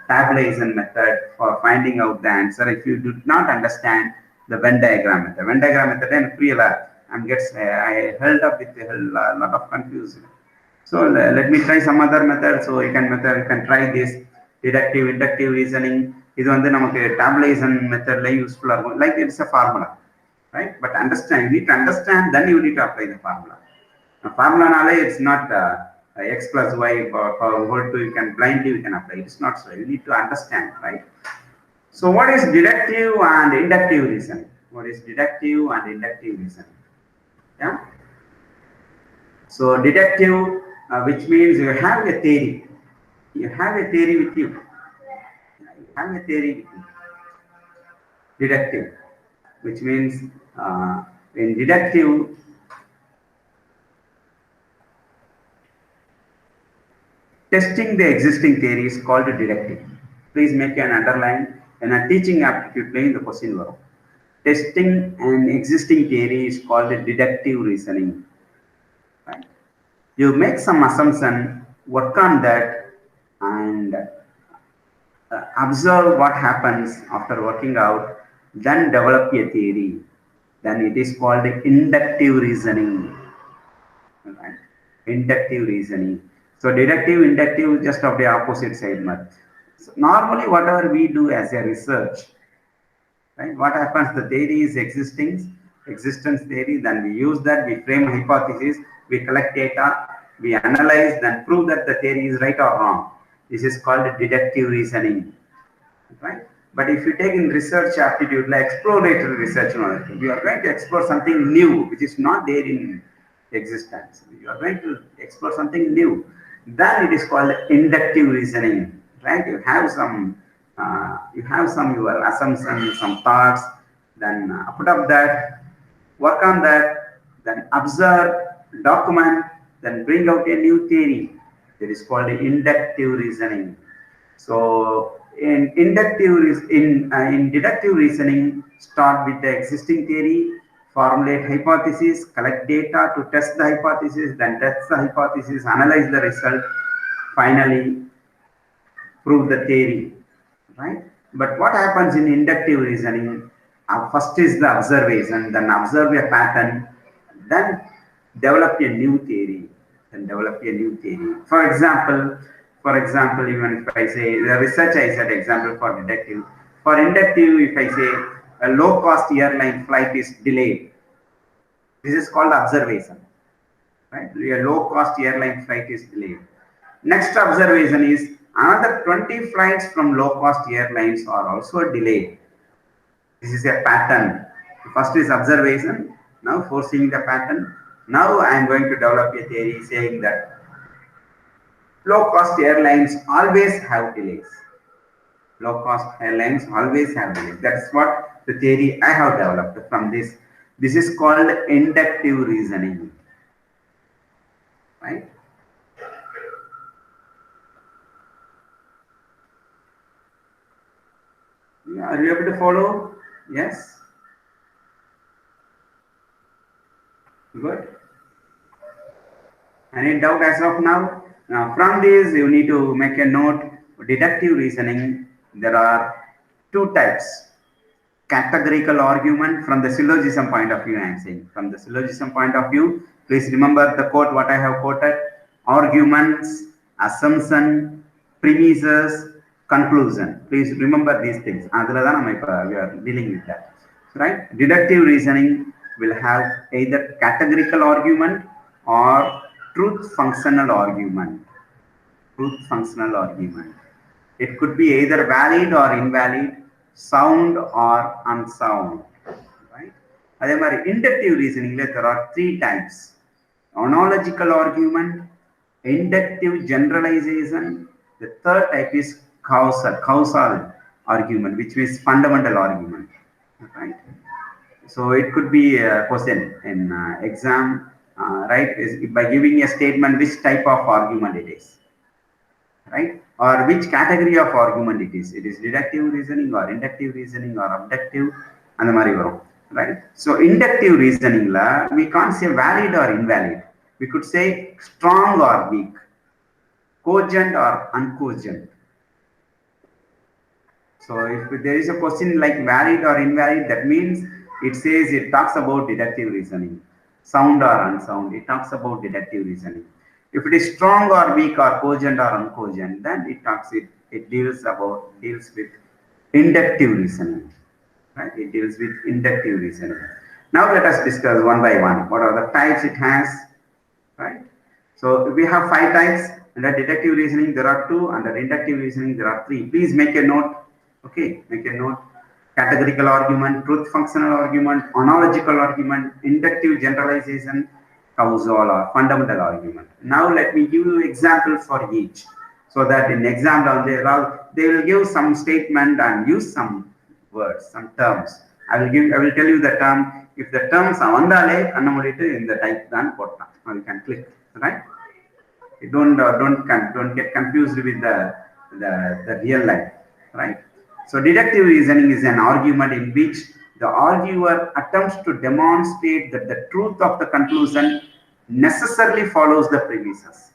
tabulation method for finding out the answer if you do not understand the Venn diagram method. Venn diagram method and I held up with a lot of confusion. So let me try some other method. So you can try this deductive, inductive reasoning. இது வந்து நமக்கு tabulation methodல useful இருக்கும். Like it's a formula, right? But you need to understand, then you need to apply the formula. Formula naale it's not x plus y for whole 2 you can blindly apply. It's not so. You need to understand, right? So what is deductive and inductive reasoning? What is deductive and inductive reasoning? Yeah. So deductive, which means you have a theory. You have a theory with you. Deductive, which means in deductive, testing the existing theory is called deductive. Please make an underline. In a teaching aptitude playing the question varo. Testing an existing theory is called deductive reasoning. Right? You make some assumption, work on that, and observe what happens after working out, then develop a theory. Then it is called inductive reasoning. Right? Inductive reasoning. So deductive, inductive, just of the opposite side. So normally, whatever we do as a research, right? What happens? The theory is existence theory. Then we use that. We frame hypothesis. We collect data. We analyze. Then prove that the theory is right or wrong. This is called deductive reasoning, right? But if you take in research aptitude, like exploratory research, you are going to explore something new, which is not there in existence. You are going to explore something new. Then it is called inductive reasoning, right? You have some your assumptions, some thoughts. Then put up that, work on that, then observe, document, then bring out a new theory. That is called inductive reasoning. So in deductive reasoning, start with the existing theory, formulate hypothesis, collect data to test the hypothesis, then test the hypothesis, analyze the result, finally prove the theory, right? But what happens in inductive reasoning? First is the observation, then observe a pattern, then develop a new theory. For example, even if I say the research, I said example for deductive. For inductive, if I say a low-cost airline flight is delayed, this is called observation, right? A low-cost airline flight is delayed. Next observation is another 20 flights from low-cost airlines are also delayed. This is a pattern. First is observation, now foreseeing the pattern. Now I am going to develop a theory saying that low-cost airlines always have delays. Low-cost airlines always have delays. That's what the theory I have developed from this. This is called inductive reasoning. right? Yeah, are you able to follow? Yes. Good. Any doubt as of now? Now, from this, you need to make a note. Deductive reasoning, there are two types. Categorical argument from the syllogism point of view, I am saying. From the syllogism point of view, please remember the quote what I have quoted. Arguments, assumption, premises, conclusion. Please remember these things. We are dealing with that. Right? Deductive reasoning will have either categorical argument or truth functional argument. Truth functional argument. It could be either valid or invalid, sound or unsound. Right? Inductive reasoning, there are three types. Analogical argument, inductive generalization. The third type is causal argument, which is fundamental argument. Right? So it could be a question in exam, right? Is by giving a statement which type of argument it is, right? Or which category of argument it is. It is deductive reasoning or inductive reasoning or abductive, and the mari varum, right? So inductive reasoning la we can't say valid or invalid. We could say strong or weak, cogent or uncogent. So if there is a question like valid or invalid, that means it says it talks about deductive reasoning. Sound or unsound, it talks about deductive reasoning. If it is strong or weak or cogent or uncogent, then it deals with inductive reasoning. Right? It deals with inductive reasoning. Now let us discuss one by one. What are the types it has? Right? So we have 5 types. Under deductive reasoning there are 2. Under inductive reasoning there are 3. Please make a note. Okay, make a note. Categorical argument, truth functional argument, analogical argument, inductive generalization, causal or fundamental argument. Now let me give you examples for each, so that in exam they will give some statement and use some words, some terms. I will tell you the term. If the terms are vandale, in the type then potta, or you can click, right? Don't get confused with the real life, right? So deductive reasoning is an argument in which the arguer attempts to demonstrate that the truth of the conclusion necessarily follows the premises.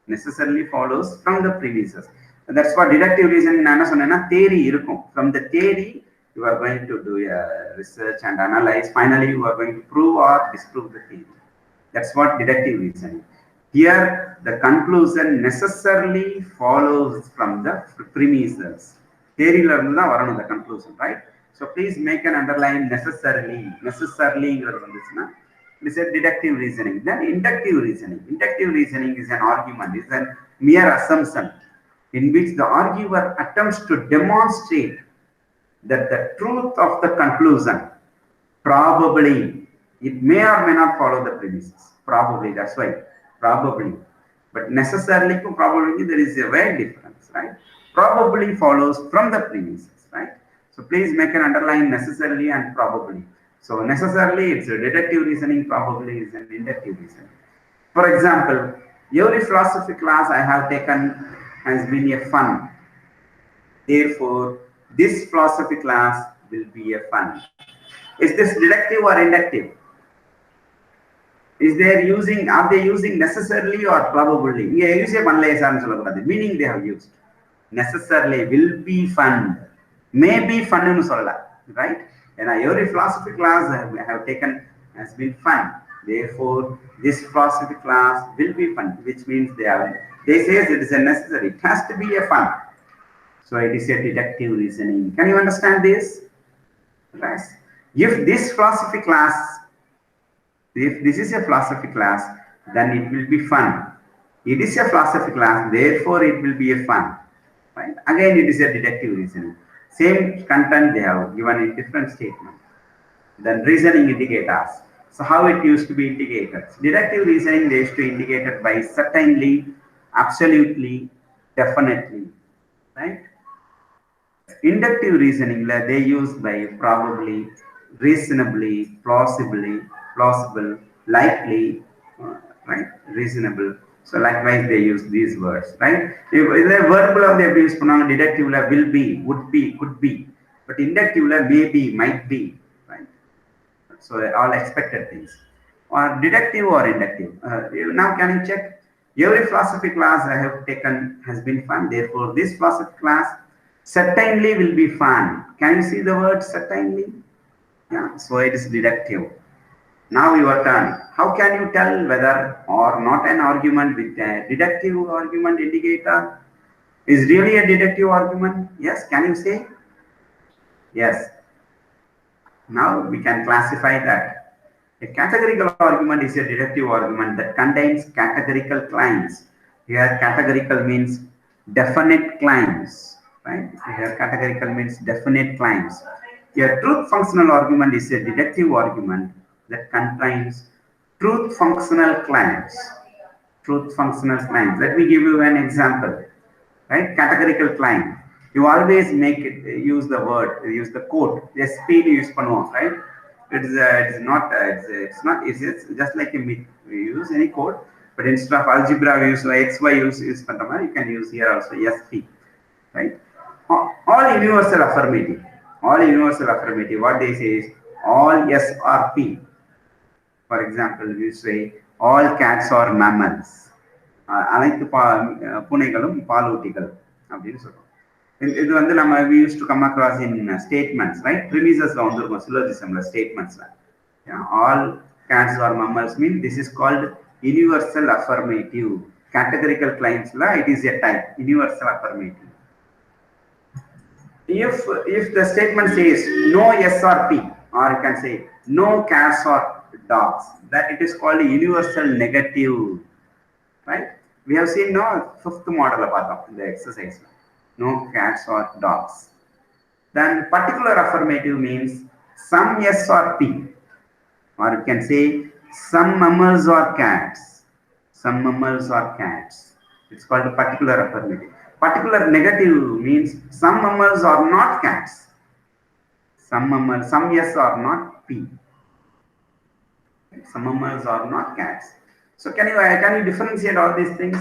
Necessarily follows from the premises. And that's what deductive reasoning theory irukum. From the theory, you are going to do a research and analyze. Finally, you are going to prove or disprove the theory. That's what deductive reasoning. Here, the conclusion necessarily follows from the premises. Theory learn the conclusion, right? So please make an underline necessarily. Necessarily is a deductive reasoning. Then inductive reasoning. Inductive reasoning is an argument, is a mere assumption in which the arguer attempts to demonstrate that the truth of the conclusion probably, it may or may not follow the premises. Probably, that's why. Probably. But necessarily to probably there is a wide difference, right? Probably follows from the premises, right? So please make an underline necessarily and probably. So necessarily it's a deductive reasoning, probably is an inductive reasoning. For example, every philosophy class I have taken has been a fun. Therefore, this philosophy class will be a fun. Is this deductive or inductive? Are they using necessarily or probably? Meaning they have used. Necessarily will be fun. May be fun, right? And every philosophy class I have taken has been fun. Therefore, this philosophy class will be fun, which means they say it is a necessary. It has to be a fun. So it is a deductive reasoning. Can you understand this? Right? If this is a philosophy class, then it will be fun. It is a philosophy class, therefore it will be a fun. Right? Again, it is a deductive reasoning. Same content they have given in different statement. Then reasoning indicators. So how it used to be indicated? Deductive reasoning they used to indicate it by certainly, absolutely, definitely. Right? Inductive reasoning they use by probably, reasonably, plausibly, plausible, likely, right? Reasonable. So likewise they use these words, right? If the verbal of they use pronounced deductive will be, would be, could be, but inductive may be, might be, right? So all expected things. Or deductive or inductive. Now can you check? Every philosophy class I have taken has been fun. Therefore, this philosophy class certainly will be fun. Can you see the word certainly? Yeah. So it is deductive. Now your turn. How can you tell whether or not an argument with a deductive argument indicator is really a deductive argument? Yes. Can you say? Yes. Now we can classify that. A categorical argument is a deductive argument that contains categorical claims. Here categorical means definite claims, right? Here categorical means definite claims. A truth functional argument is a deductive argument that contains truth functional claims. Truth functional claims. Let me give you an example, right? Categorical claim. You always make it use the word, use the code. SP use பண்ணுவோம், right? It's not it's just like a myth. We use any code, but instead of algebra we use XY use பண்றோமா, you can use here also SP, right? All universal affirmative. All universal affirmative. What they say is all S or P. For example, you say all cats are mammals. அனைத்து பூனைகளும் பாலூட்டிகள் அப்படின்னு சொல்றோம். இது வந்து நம்ம we used to come across in statements, right? Premises வந்திருக்கும் syllogismல statementsல. All cats are mammals mean this is called universal affirmative. Categorical claimsல it is a type universal affirmative. If the statement says no S or P, or you can say no cats or dogs, that it is called a universal negative, right? We have seen no fifth model about in the exercise. No cats or dogs. Then particular affirmative means some yes or P, or you can say some mammals or cats. Some mammals or cats. It's called a particular affirmative. Particular negative means some mammals are not cats. Some mammals, some yes are not P. Some mammals are not cats. So can you differentiate all these things?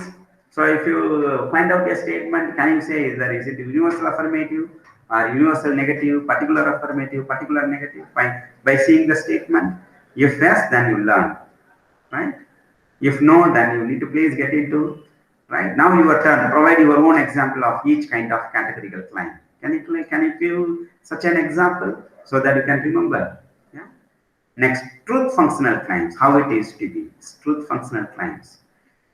So if you find out a statement, can you say is it universal affirmative or universal negative, particular affirmative, particular negative? By seeing the statement. If yes, then you learn, right? If no, then you need to please get into, right? Now your turn. Provide your own example of each kind of categorical claim. Can you give such an example so that you can remember? Yeah. Next, truth functional claims. How it is to be truth functional claims.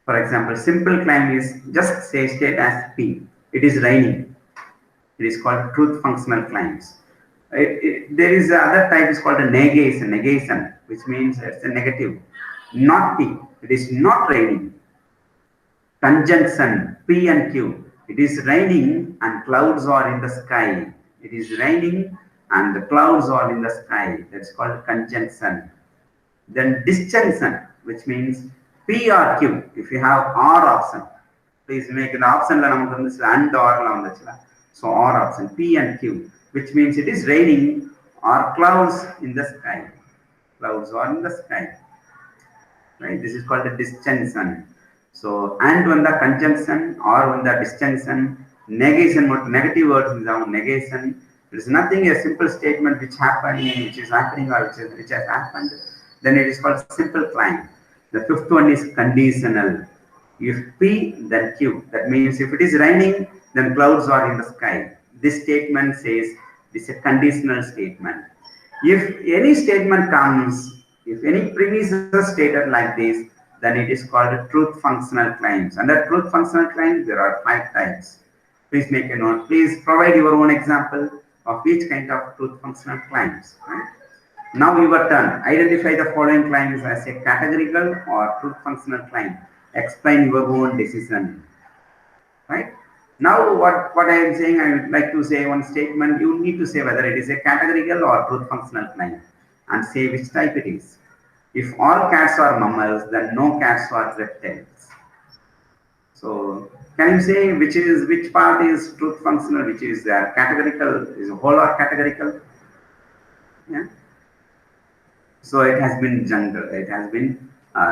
For example, simple claim is just say state as P. It is raining. It is called truth functional claims. There is other type is called a negation, which means it's a negative. Not P. It is not raining. Conjunction P and Q. It is raining and clouds are in the sky. It is raining and the clouds are in the sky. That's called conjunction. Then disjunction, which means P or Q. If you have R option, please make the option and or. So R option P and Q, which means it is raining or clouds in the sky. Clouds are in the sky. Right? This is called a disjunction. So and when the conjunction or when the disjunction, negation, negative words is our negation. It is nothing, a simple statement which is happening or which has happened. Then it is called simple claim. The fifth one is conditional. If P, then Q. That means if it is raining, then clouds are in the sky. This statement says this is a conditional statement. If any statement comes, if any premise is stated like this, then it is called truth functional claims. Under truth functional claims, there are 5 types. Please make a note. Please provide your own example of each kind of truth functional claims. Right? Now your turn. Identify the following claims as a categorical or truth functional claim. Explain your own decision. Right? Now what I am saying, I would like to say one statement. You need to say whether it is a categorical or truth functional claim and say which type it is. If all cats are mammals, then no cats are reptiles. So can you say which part is truth functional, which is categorical, is whole or categorical? Yeah. So it has been jungle. It has been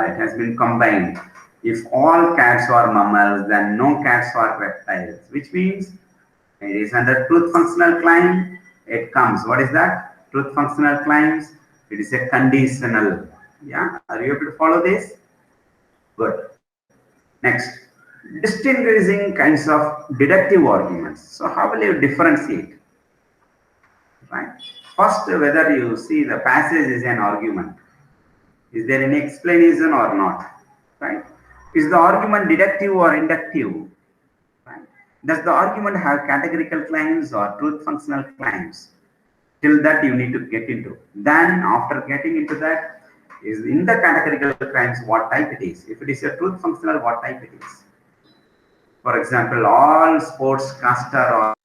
it has been combined. If all cats are mammals, then no cats are reptiles, which means it is under truth functional claim. It comes. What is that? Truth functional claims. It is a conditional. Yeah. Are you able to follow this? Good. Next, distinguishing kinds of deductive arguments. So how will you differentiate? Right. First, whether you see the passage is an argument. Is there any explanation or not? Right. Is the argument deductive or inductive? Right. Does the argument have categorical claims or truth functional claims? Till that you need to get into. Then after getting into that, is in the categorical claims what type it is. If it is a truth functional, what type it is. For example, all sportscaster or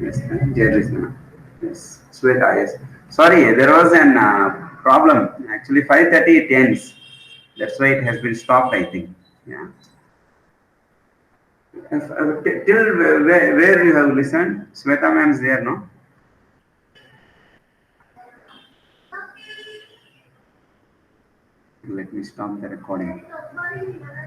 Yes, there is no. Yes, Sweta, yes. Sorry, there was an problem. Actually, 5:30 it ends. That's why it has been stopped, I think. Yeah. Till where you have listened? Sweta ma'am is there, no? Let me stop the recording.